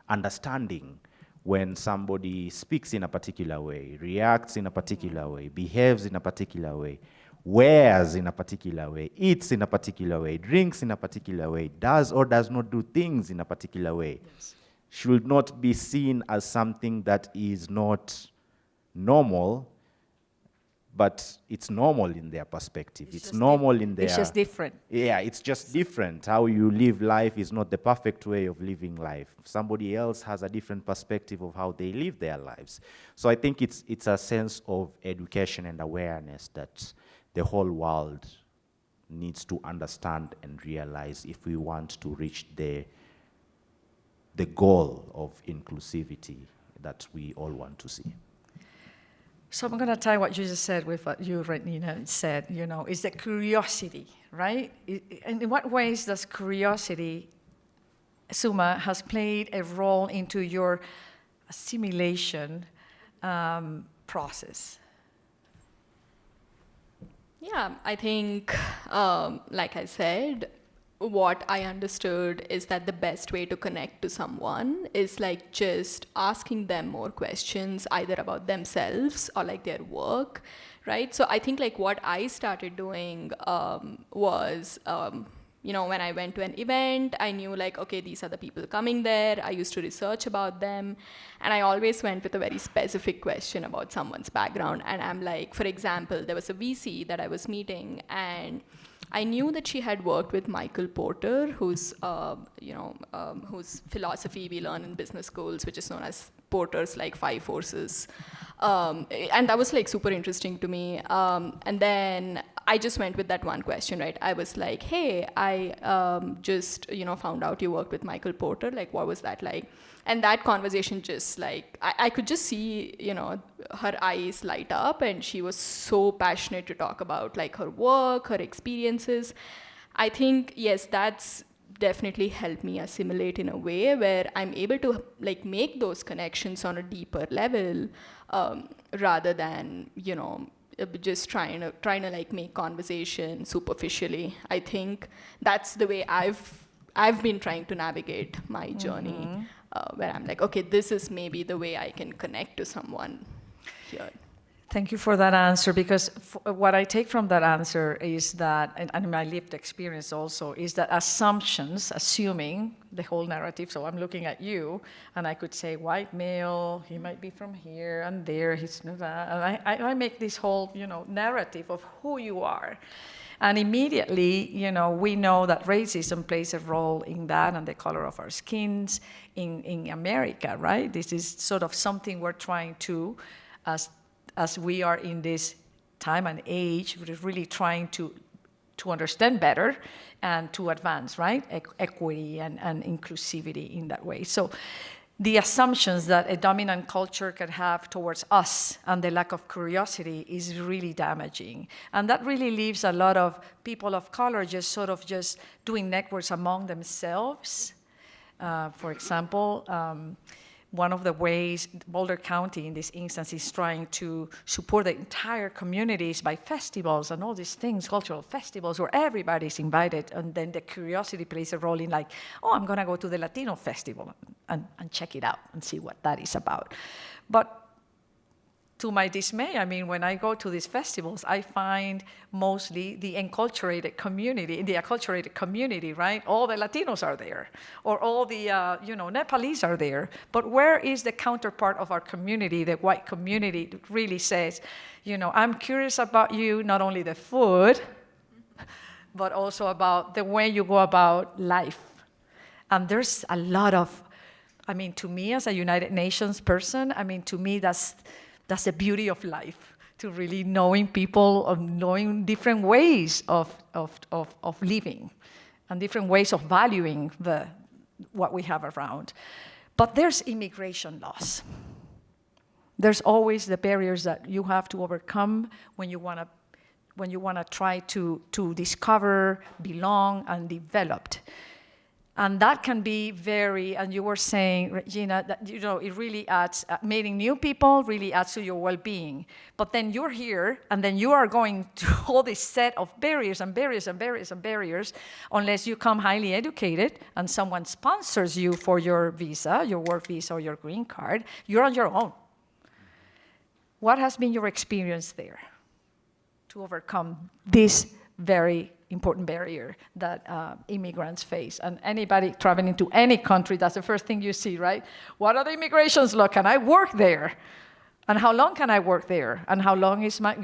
understanding when somebody speaks in a particular way, reacts in a particular way, behaves in a particular way, wears in a particular way, eats in a particular way, drinks in a particular way, does or does not do things in a particular way. Yes. Should not be seen as something that is not normal, but it's normal in their perspective. It's just normal in their... It's just different. Yeah, it's just different. How you live life is not the perfect way of living life. Somebody else has a different perspective of how they live their lives. So I think it's a sense of education and awareness that the whole world needs to understand and realize if we want to reach the goal of inclusivity that we all want to see. So I'm going to tie what you just said with what you, Rengin, said, is the curiosity, right? And in what ways does curiosity, Suma, has played a role into your assimilation process? Yeah, I think, like I said, what I understood is that the best way to connect to someone is like just asking them more questions, either about themselves or like their work, right? So I think like what I started doing was, when I went to an event, I knew like, okay, these are the people coming there. I used to research about them. And I always went with a very specific question about someone's background. And I'm like, for example, there was a VC that I was meeting, and I knew that she had worked with Michael Porter, whose philosophy we learn in business schools, which is known as Porter's like 5 forces. And that was like super interesting to me. And then I just went with that one question, right? I was like, hey, I just, found out you worked with Michael Porter. Like, what was that like? And that conversation just like, I could just see, her eyes light up, and she was so passionate to talk about like her work, her experiences. I think, yes, that's definitely helped me assimilate in a way where I'm able to like make those connections on a deeper level, rather than, just trying to like make conversation superficially. I think that's the way I've been trying to navigate my journey, where I'm like, okay, this is maybe the way I can connect to someone here. Thank you for that answer, because what I take from that answer is that, and my lived experience also, is that assuming the whole narrative, so I'm looking at you, and I could say, white male, he might be from here and there, he's not that, and I make this whole, narrative of who you are. And immediately, we know that racism plays a role in that, and the color of our skins in America, right? This is sort of something we're trying to, as we are in this time and age, we're really trying to understand better and to advance, right? Equity and inclusivity in that way. So the assumptions that a dominant culture can have towards us and the lack of curiosity is really damaging. And that really leaves a lot of people of color just doing networks among themselves. For example, one of the ways Boulder County, in this instance, is trying to support the entire communities by festivals and all these things, cultural festivals, where everybody's invited, and then the curiosity plays a role in like, oh, I'm gonna go to the Latino festival and check it out and see what that is about. But to my dismay, I mean, when I go to these festivals, I find mostly the acculturated community, right? All the Latinos are there, or all the, Nepalese are there. But where is the counterpart of our community, the white community, that really says, I'm curious about you, not only the food, but also about the way you go about life. And there's a lot of, to me as a United Nations person, to me that's the beauty of life, to really knowing people, of knowing different ways of living and different ways of valuing what we have around. But there's immigration laws. There's always the barriers that you have to overcome when you want to try to discover, belong, and develop. And that can be and you were saying, Regina, that it really adds, meeting new people really adds to your well-being. But then you're here, and then you are going through all this set of barriers and barriers and barriers and barriers, unless you come highly educated and someone sponsors you for your visa, your work visa or your green card, you're on your own. What has been your experience there to overcome this very important barrier that immigrants face? And anybody traveling to any country, that's the first thing you see, right? What are the immigrations laws? Can I work there? And how long can I work there? And how long is my,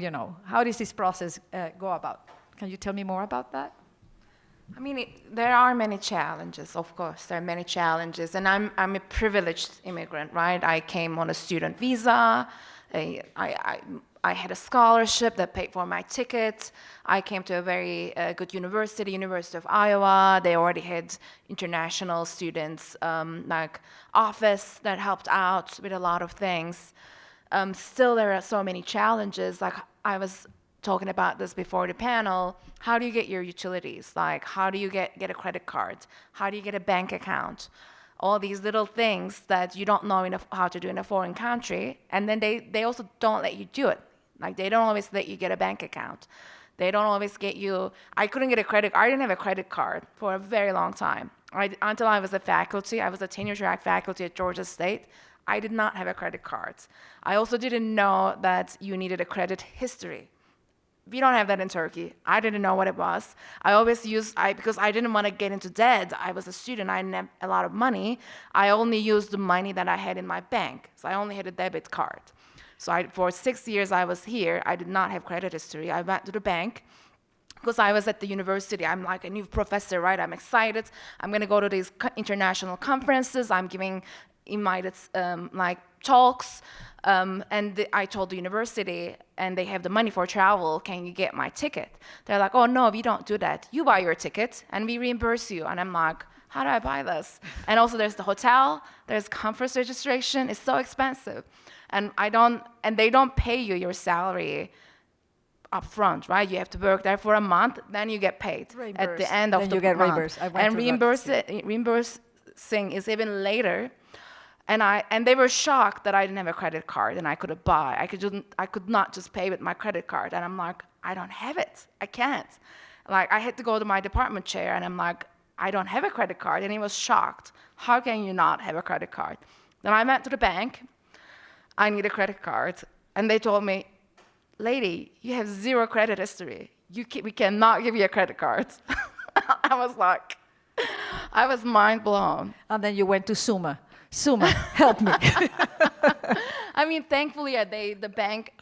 how does this process go about? Can you tell me more about that? I mean, there are many challenges, of course. There are many challenges, and I'm a privileged immigrant, right? I came on a student visa. I had a scholarship that paid for my ticket. I came to a very good university, University of Iowa. They already had international students, like office that helped out with a lot of things. Still, there are so many challenges. Like I was talking about this before the panel. How do you get your utilities? Like, how do you get a credit card? How do you get a bank account? All these little things that you don't know how to do in a foreign country. And then they also don't let you do it. Like, they don't always let you get a bank account. They don't always get you. I couldn't get a credit. I didn't have a credit card for a very long time. Until I was a faculty. I was a tenure track faculty at Georgia State. I did not have a credit card. I also didn't know that you needed a credit history. We don't have that in Turkey. I didn't know what it was. I always because I didn't want to get into debt. I was a student. I didn't have a lot of money. I only used the money that I had in my bank. So I only had a debit card. So for 6 years I was here, I did not have credit history. I went to the bank because I was at the university. I'm like a new professor, right? I'm excited. I'm going to go to these international conferences. I'm giving invited talks. And I told the university, and they have the money for travel, can you get my ticket? They're like, oh, no, we don't do that. You buy your ticket, and we reimburse you. And I'm like, how do I buy this? And also there's the hotel, there's conference registration. It's so expensive. And they don't pay you your salary up front, right? You have to work there for a month, then you get paid at the end of the month. Then you get reimbursed. And reimbursing is even later. And they were shocked that I didn't have a credit card and I couldn't buy. I could not just pay with my credit card. And I'm like, I don't have it. I can't. Like, I had to go to my department chair and I'm like, I don't have a credit card. And he was shocked. How can you not have a credit card? Then I went to the bank. I need a credit card. And they told me, lady, you have zero credit history. We cannot give you a credit card. I was mind blown. And then you went to Suma. Suma, help me. I mean, thankfully, the bank,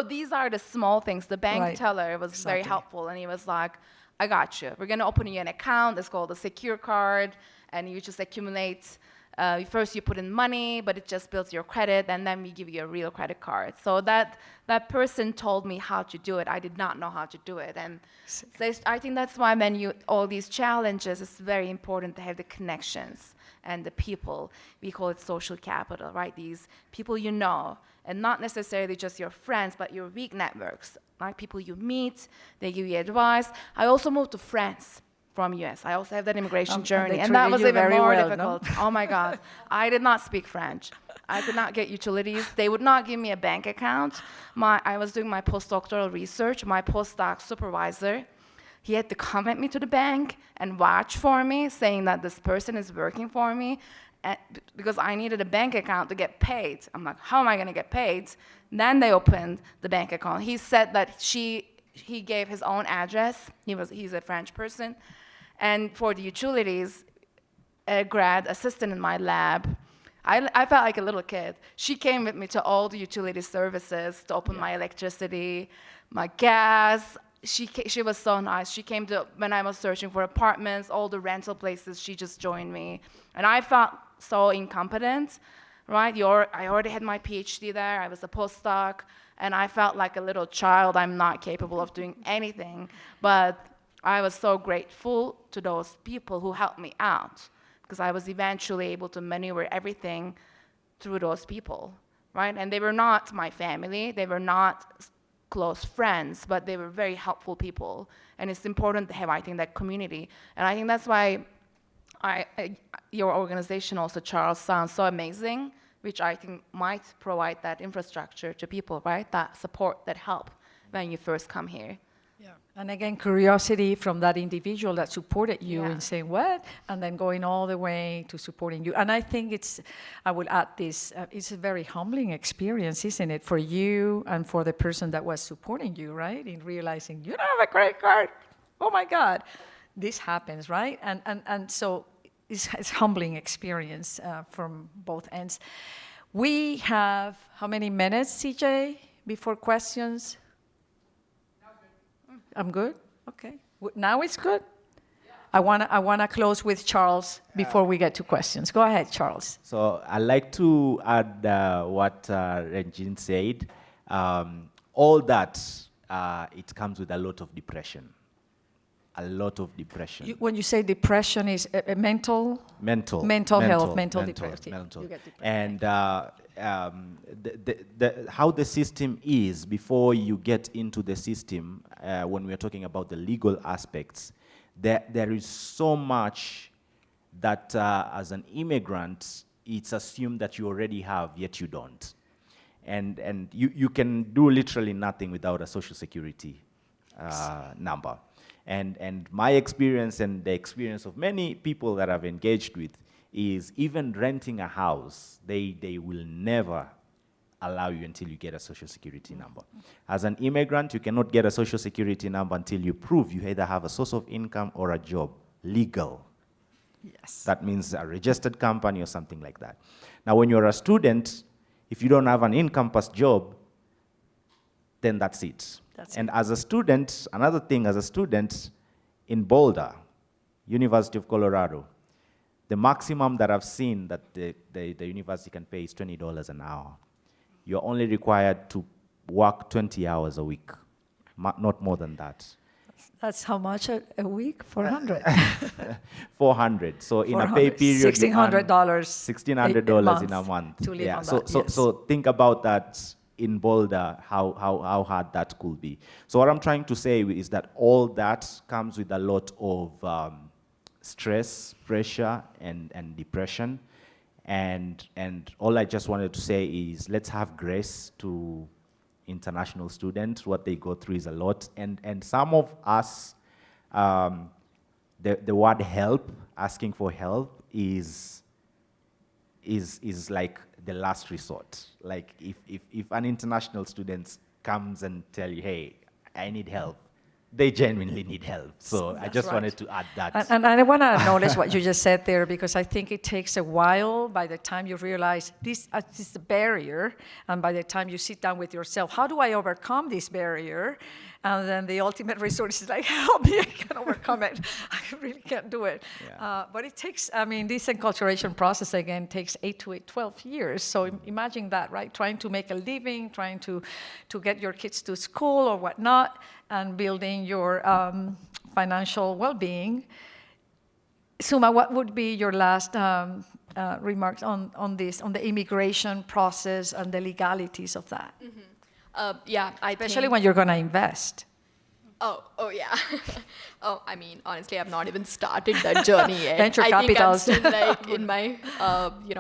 these are the small things. The bank teller was very helpful, and he was like, I got you. We're going to open you an account. It's called a secure card, and you just accumulate. First, you put in money, but it just builds your credit, and then we give you a real credit card. So that person told me how to do it. I did not know how to do it. And so I think that's why all these challenges, it's very important to have the connections and the people. We call it social capital, right? These people you know, and not necessarily just your friends, but your weak networks, like people you meet, they give you advice. I also moved to France from US. I also have that immigration journey, and that was even more difficult. No? Oh my God, I did not speak French. I could not get utilities. They would not give me a bank account. I was doing my postdoctoral research. My postdoc supervisor, he had to come at me to the bank and watch for me, saying that this person is working for me, because I needed a bank account to get paid. I'm like, how am I going to get paid? Then they opened the bank account. He said that he gave his own address. He's a French person. And for the utilities, a grad assistant in my lab, I felt like a little kid. She came with me to all the utility services to open my electricity, my gas. She was so nice. She came to, when I was searching for apartments, all the rental places, she just joined me. And I felt so incompetent, right? I already had my PhD there. I was a postdoc. And I felt like a little child. I'm not capable of doing anything. But I was so grateful to those people who helped me out, because I was eventually able to maneuver everything through those people, right? And they were not my family. They were not close friends, but they were very helpful people. And it's important to have, I think, that community. And I think that's why your organization also, Charles, sounds so amazing, which I think might provide that infrastructure to people, right? That support, that help when you first come here. Yeah. And again, curiosity from that individual that supported you in saying what, and then going all the way to supporting you. And I think I would add this, it's a very humbling experience, isn't it, for you and for the person that was supporting you, right? In realizing, you don't have a credit card. Oh my God, this happens, right? And so it's humbling experience from both ends. We have how many minutes, CJ, before questions? I'm good? Okay. Now it's good? I wanna close with Charles before we get to questions. Go ahead, Charles. So I'd like to add what Rengin said. All that, it comes with a lot of depression. A lot of depression. When you say depression, is mental? Mental Health, mental depression. Mental. You get depressed. And how the system is, before you get into the system, when we're talking about the legal aspects, there is so much that as an immigrant, it's assumed that you already have, yet you don't. And you can do literally nothing without a social security number. And my experience and the experience of many people that I've engaged with is even renting a house, they will never allow you until you get a social security number. As an immigrant, you cannot get a social security number until you prove you either have a source of income or a job, legal. Yes. That means a registered company or something like that. Now, when you're a student, if you don't have an income plus job, then that's it. And as a student, another thing, as a student in Boulder, University of Colorado, the maximum that I've seen that the university can pay is $20 an hour. You're only required to work 20 hours a week, not more than that. That's how much a week? 400. 400. So in a pay period, $1,600. $1,600 in a month. To live Yeah. on So that, so yes. so think about that in Boulder, how hard that could be. So what I'm trying to say is that all that comes with a lot of stress, pressure, and depression. And all I just wanted to say is let's have grace to international students. What they go through is a lot. And some of us, the word help, asking for help is like the last resort. Like if an international student comes and tell you, hey, I need help, they genuinely need help. So I just wanted to add that. And I want to acknowledge what you just said there, because I think it takes a while by the time you realize this is a barrier, and by the time you sit down with yourself, how do I overcome this barrier? And then the ultimate resource is like, help me, I can't overcome it. I really can't do it. Yeah. But it takes, I mean, this enculturation process, again, takes 8 to 12 years. So imagine that, right? Trying to make a living, trying to get your kids to school or whatnot, and building your financial well-being. Suma, what would be your last remarks on this, on the immigration process and the legalities of that? Mm-hmm. Yeah, Especially when you're going to invest. Oh yeah. Oh, I mean, honestly, I've not even started that journey yet. Venture I think I'm capitals. still like in my,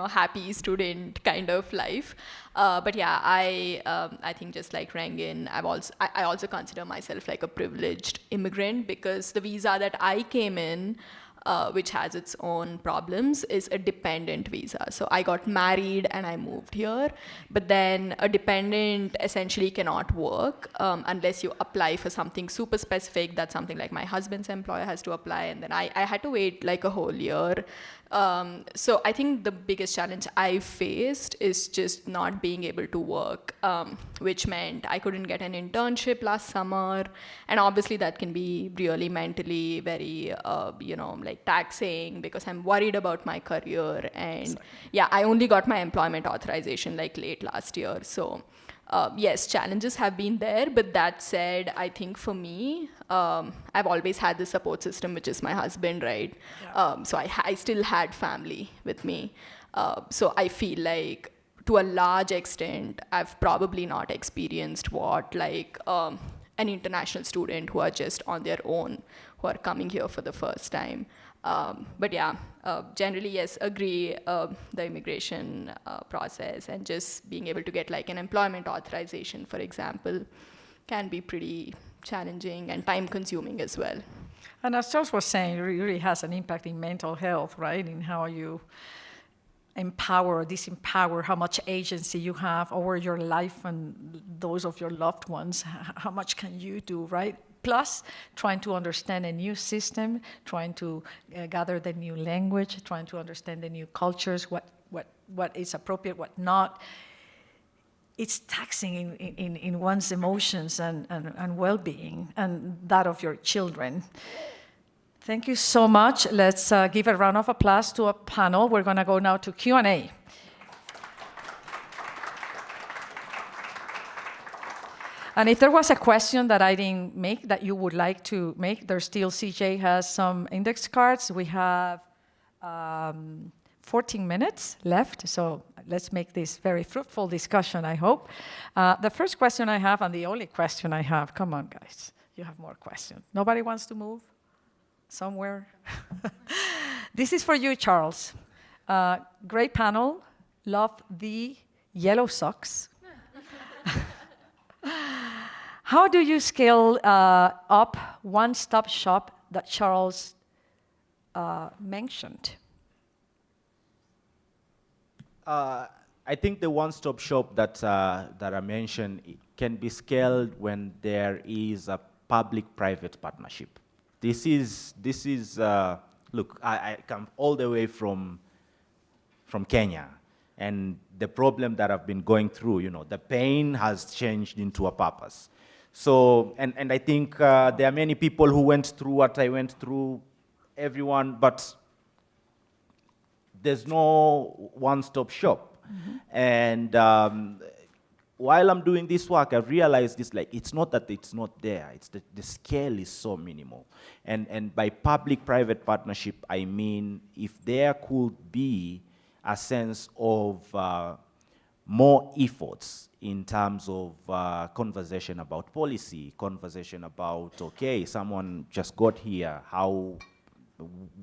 happy student kind of life. But yeah, I think just like Rengin, I also consider myself like a privileged immigrant, because the visa that I came in, which has its own problems, is a dependent visa. So I got married and I moved here, but then a dependent essentially cannot work unless you apply for something super specific. That's something like my husband's employer has to apply, and then I had to wait like a whole year. So I think the biggest challenge I faced is just not being able to work, which meant I couldn't get an internship last summer. And obviously that can be really mentally very, like taxing, because I'm worried about my career. And yeah, I only got my employment authorization like late last year. So yes, challenges have been there, but that said, I think for me, I've always had the support system, which is my husband, right? Yeah. So I still had family with me. So I feel like to a large extent, I've probably not experienced what like an international student who are just on their own, who are coming here for the first time. But yeah, generally, yes, agree the immigration process and just being able to get like an employment authorization, for example, can be pretty challenging and time consuming as well. And as Charles was saying, it really has an impact in mental health, right? In how you empower or disempower, how much agency you have over your life and those of your loved ones. How much can you do, right? Plus, trying to understand a new system, trying to gather the new language, trying to understand the new cultures, what what is appropriate, what not. It's taxing in one's emotions and well-being, and that of your children. Thank you so much. Let's give a round of applause to a panel. We're going to go now to Q&A. And if there was a question that I didn't make that you would like to make, there's still, CJ has some index cards. We have 14 minutes left, so let's make this very fruitful discussion, I hope. The first question I have, and the only question I have, come on, guys, you have more questions. Nobody wants to move somewhere? This is for you, Charles. Great panel, love the yellow socks. How do you scale up one-stop shop that Charles mentioned? I think the one-stop shop that I mentioned can be scaled when there is a public-private partnership. This is look, I come all the way from Kenya, and the problem that I've been going through, you know, the pain has changed into a purpose. So, and I think there are many people who went through what I went through, everyone, but there's no one-stop shop. Mm-hmm. And while I'm doing this work, I've realized this, like, it's not that it's not there, it's that the scale is so minimal. And by public-private partnership, I mean if there could be a sense of more efforts in terms of conversation about policy, conversation about, okay, someone just got here,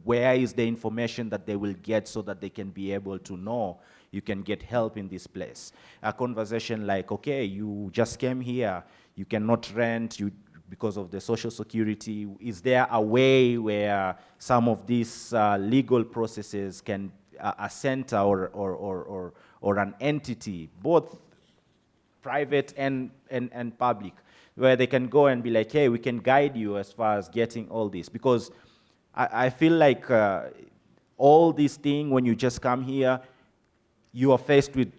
where is the information that they will get so that they can be able to know you can get help in this place. A conversation like, okay, you just came here, you cannot rent because of the social security. Is there a way where some of these legal processes can, a center or an entity, both private and public, where they can go and be like, hey, we can guide you as far as getting all this? Because I feel like all these things, when you just come here, you are faced with,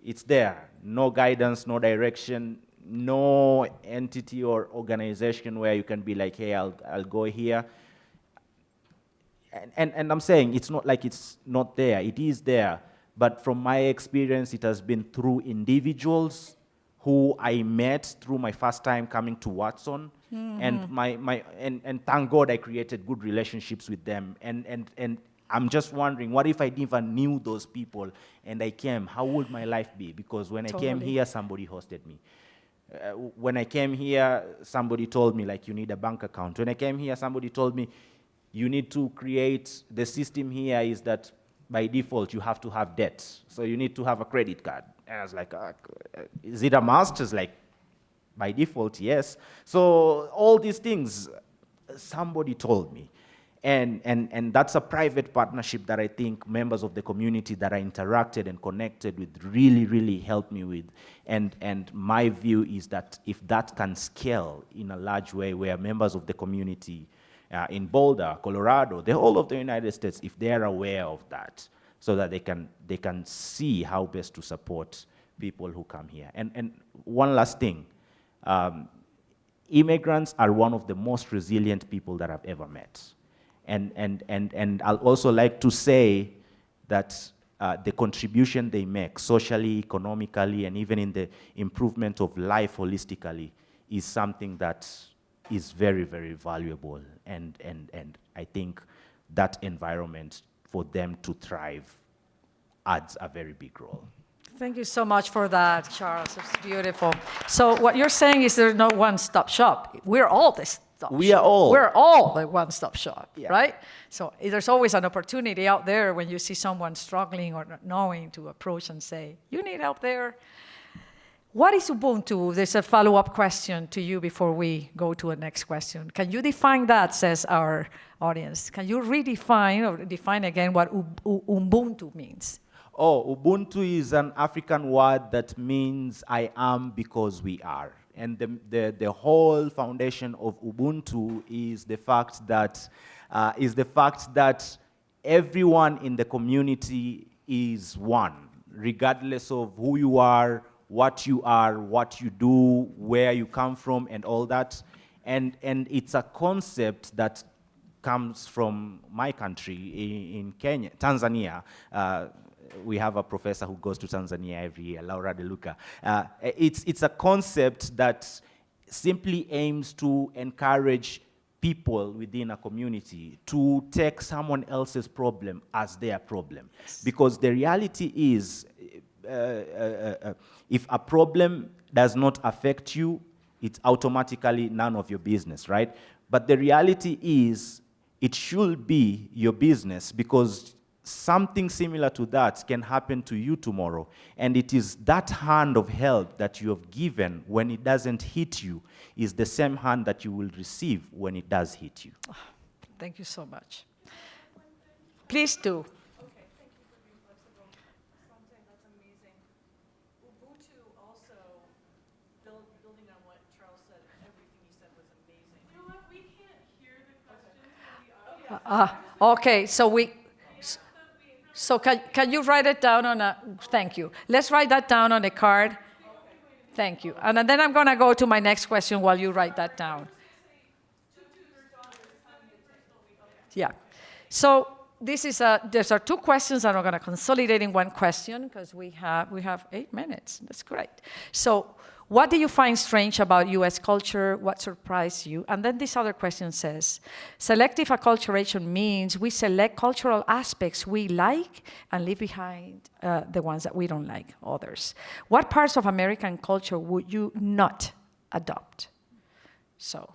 it's there, no guidance, no direction, no entity or organization where you can be like, hey, I'll go here. And I'm saying it's not like it's not there, it is there. But from my experience, it has been through individuals who I met through my first time coming to Watson. Mm-hmm. And thank God I created good relationships with them. And I'm just wondering, what if I never knew those people and I came? How would my life be? Because when I came here, somebody hosted me. When I came here, somebody told me, like, you need a bank account. When I came here, somebody told me, you need to create, the system here is that by default, you have to have debt. So you need to have a credit card. And I was like, is it a must? It's like, by default, yes. So all these things, somebody told me. And that's a private partnership that I think members of the community that I interacted and connected with really, really helped me with. And my view is that if that can scale in a large way, where members of the community in Boulder, Colorado, the whole of the United States, if they're aware of that, so that they can see how best to support people who come here. And one last thing, immigrants are one of the most resilient people that I've ever met. And I'll also like to say that the contribution they make socially, economically, and even in the improvement of life holistically is something that is very, very valuable. And I think that environment for them to thrive adds a very big role. Thank you so much for that, Charles. It's beautiful. So what you're saying is there's no one-stop shop. We're all this. We are all. We're all the one-stop shop, yeah. Right? So there's always an opportunity out there when you see someone struggling or not knowing to approach and say, you need help there. What is Ubuntu? There's a follow-up question to you before we go to the next question. Can you define that, says our audience? Can you redefine or define again what Ubuntu means? Oh, Ubuntu is an African word that means I am because we are. And the whole foundation of Ubuntu is the fact that everyone in the community is one, regardless of who you are, what you do, where you come from, and all that. And it's a concept that comes from my country in Kenya, Tanzania. We have a professor who goes to Tanzania every year, Laura De Luca. It's a concept that simply aims to encourage people within a community to take someone else's problem as their problem. Yes. Because the reality is, if a problem does not affect you, it's automatically none of your business, right? But the reality is, it should be your business, because something similar to that can happen to you tomorrow. And it is that hand of help that you have given when it doesn't hit you is the same hand that you will receive when it does hit you. Oh, thank you so much. Please do. Okay, thank you for being flexible. Something that's amazing. Ubuntu also, building on what Charles said, everything he said was amazing. You know what, we can't hear the questions from the audience. Okay, so can you write it down on a, thank you. Let's write that down on a card. Thank you. And then I'm going to go to my next question while you write that down. Yeah. So there's our two questions, and we're going to consolidate in one question because we have 8 minutes. That's great. So what do you find strange about U.S. culture? What surprised you? And then this other question says, selective acculturation means we select cultural aspects we like and leave behind the ones that we don't like, others. What parts of American culture would you not adopt? So,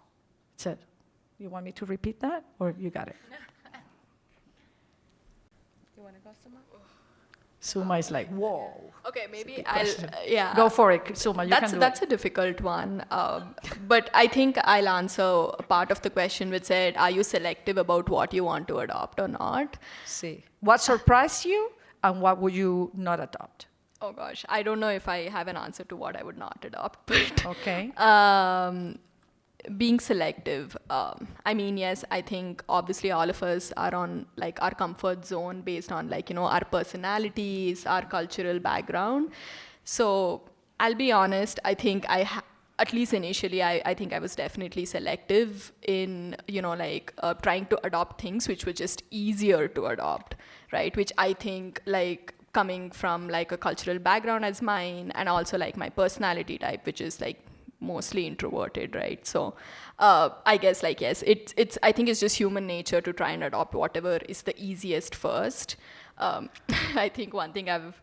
you want me to repeat that, or you got it? You want to go, Suma? Suma is like, whoa. Okay, maybe yeah. Go for it, Suma, you can do That's it. a difficult one. But I think I'll answer part of the question which said, are you selective about what you want to adopt or not? See. What surprised you, and what would you not adopt? Oh gosh, I don't know if I have an answer to what I would not adopt. But Okay. Being selective, I mean, yes, I think obviously all of us are on like our comfort zone based on like, you know, our personalities, our cultural background. So I'll be honest, I think at least initially, I think I was definitely selective in, you know, like trying to adopt things which were just easier to adopt, right? Which I think like coming from like a cultural background as mine, and also like my personality type, which is like mostly introverted, right? So I guess like, yes, I think it's just human nature to try and adopt whatever is the easiest first. I think one thing I've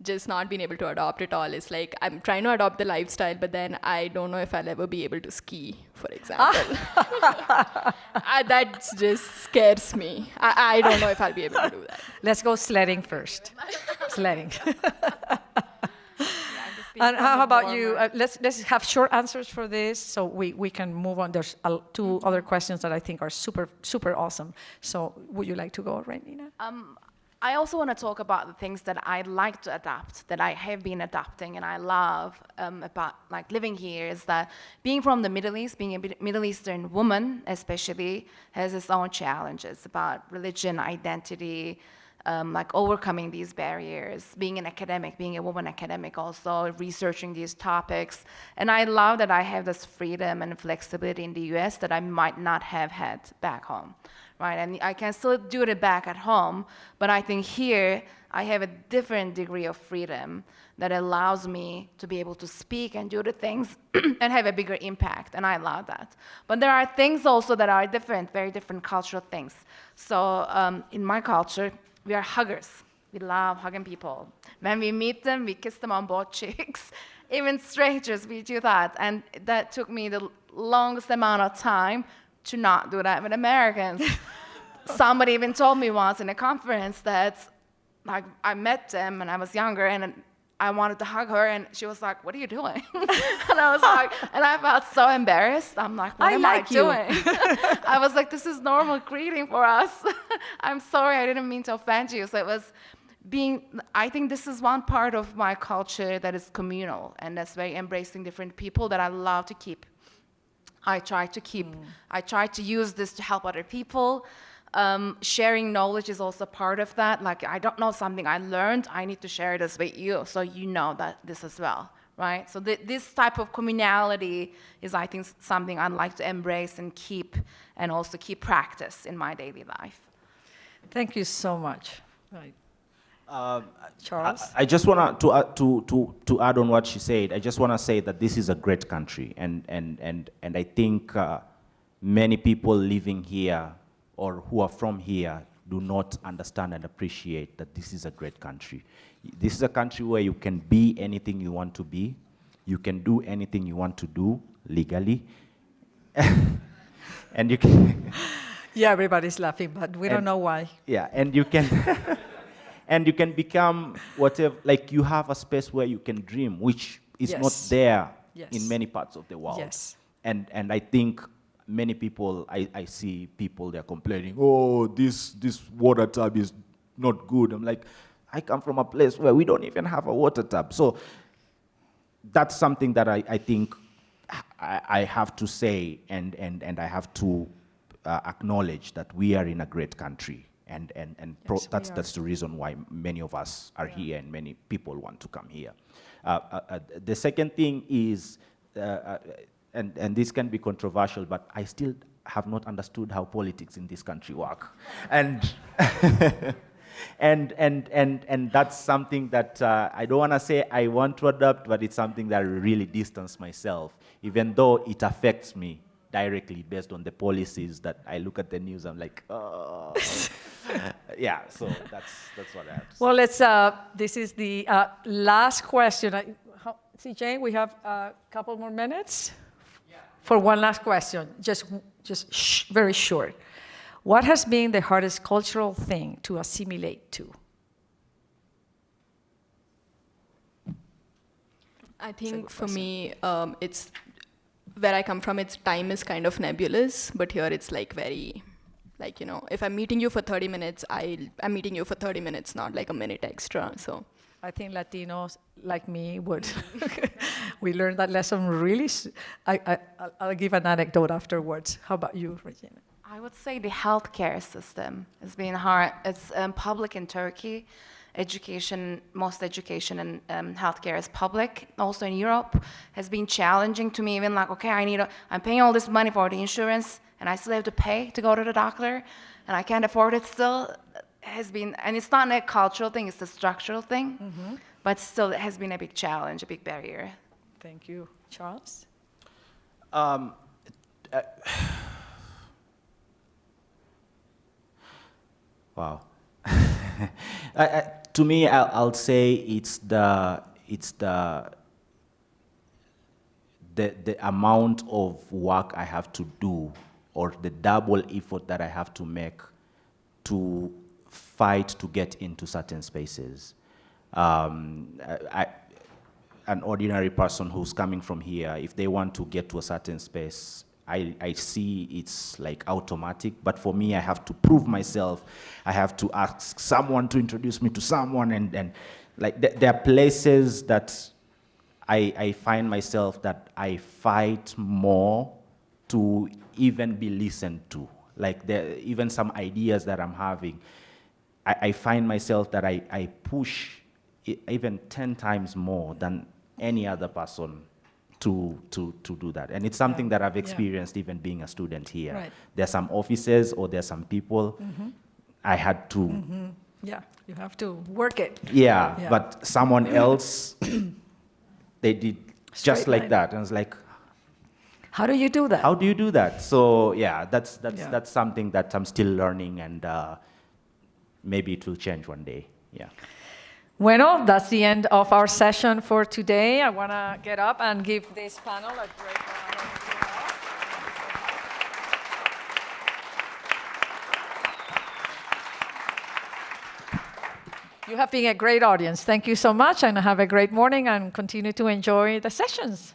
just not been able to adopt at all is like, I'm trying to adopt the lifestyle, but then I don't know if I'll ever be able to ski, for example. That just scares me. I don't know if I'll be able to do that. Let's go sledding first. Sledding. And how about you? Let's have short answers for this so we can move on. There's two other questions that I think are super, super awesome. So would you like to go, Rengin? I also want to talk about the things that I like to adapt, that I have been adapting and I love about like living here, is that being from the Middle East, being a Middle Eastern woman especially, has its own challenges about religion, identity, like overcoming these barriers, being an academic, being a woman academic also, researching these topics. And I love that I have this freedom and flexibility in the US that I might not have had back home, right? And I can still do it back at home, but I think here I have a different degree of freedom that allows me to be able to speak and do the things and have a bigger impact, and I love that. But there are things also that are different, very different cultural things. So in my culture, we are huggers. We love hugging people. When we meet them, we kiss them on both cheeks. Even strangers, we do that. And that took me the longest amount of time to not do that with Americans. Somebody even told me once in a conference that like, I met them when I was younger, and I wanted to hug her, and she was like, "What are you doing?" And I was like, and I felt so embarrassed. I'm like, what am I doing? I was like, this is normal greeting for us. I'm sorry, I didn't mean to offend you. So it was I think this is one part of my culture that is communal, and that's very embracing different people that I love to keep. I try to use this to help other people. Sharing knowledge is also part of that. Like, I don't know something I learned, I need to share this with you so you know that this as well, right? So this type of communality is, I think, something I'd like to embrace and keep, and also keep practice in my daily life. Thank you so much. Right. Charles? I just want to add on what she said. I just want to say that this is a great country, and I think many people living here or who are from here do not understand and appreciate that this is a great country. This is a country where you can be anything you want to be, you can do anything you want to do legally, and you can. Yeah, everybody's laughing, but we don't know why. Yeah, and you can. And you can become whatever, like you have a space where you can dream, which is not there in many parts of the world. Yes. And I think many people, I see people, they're complaining, oh, this water tub is not good. I'm like, I come from a place where we don't even have a water tub. So that's something that I think I have to say, and I have to acknowledge that we are in a great country. And that's the reason why many of us are here and many people want to come here. The second thing is, and this can be controversial, but I still have not understood how politics in this country work. And and that's something that I don't want to say I want to adopt, but it's something that I really distance myself, even though it affects me directly based on the policies that I look at the news. I'm like, oh. Yeah, so that's what I have to say. Well, this is the last question. CJ, we have a couple more minutes for one last question. Just very short. What has been the hardest cultural thing to assimilate to? I think for me, it's where I come from, time is kind of nebulous, but here it's like very, like, if I'm meeting you for 30 minutes, I'm meeting you for 30 minutes, not like a minute extra, so. I think Latinos like me would. We learned that lesson really. I'll give an anecdote afterwards. How about you, Regina? I would say the healthcare system has been hard. It's public in Turkey. Most education and healthcare is public. Also in Europe, has been challenging to me. Even like, okay, I'm paying all this money for the insurance, and I still have to pay to go to the doctor, and I can't afford it still. Has been, and it's not a cultural thing; it's a structural thing. Mm-hmm. But still, it has been a big challenge, a big barrier. Thank you, Charles. Wow. To me, I'll say it's the amount of work I have to do, or the double effort that I have to make to fight to get into certain spaces. An ordinary person who's coming from here, if they want to get to a certain space, I see it's like automatic, but for me, I have to prove myself. I have to ask someone to introduce me to someone, and like there are places that I find myself that I fight more to even be listened to. Like even some ideas that I'm having, I find myself that I push even 10 times more than any other person to do that. And it's something that I've experienced even being a student here. Right. There's some offices or there's some people I had to... Yeah, you have to work it. Yeah, but someone else, they did just like that. And I was like, how do you do that? How do you do that? So yeah, that's something that I'm still learning, and maybe it will change one day. Yeah. Bueno, that's the end of our session for today. I want to get up and give this panel a great round of applause. You have been a great audience. Thank you so much, and have a great morning, and continue to enjoy the sessions.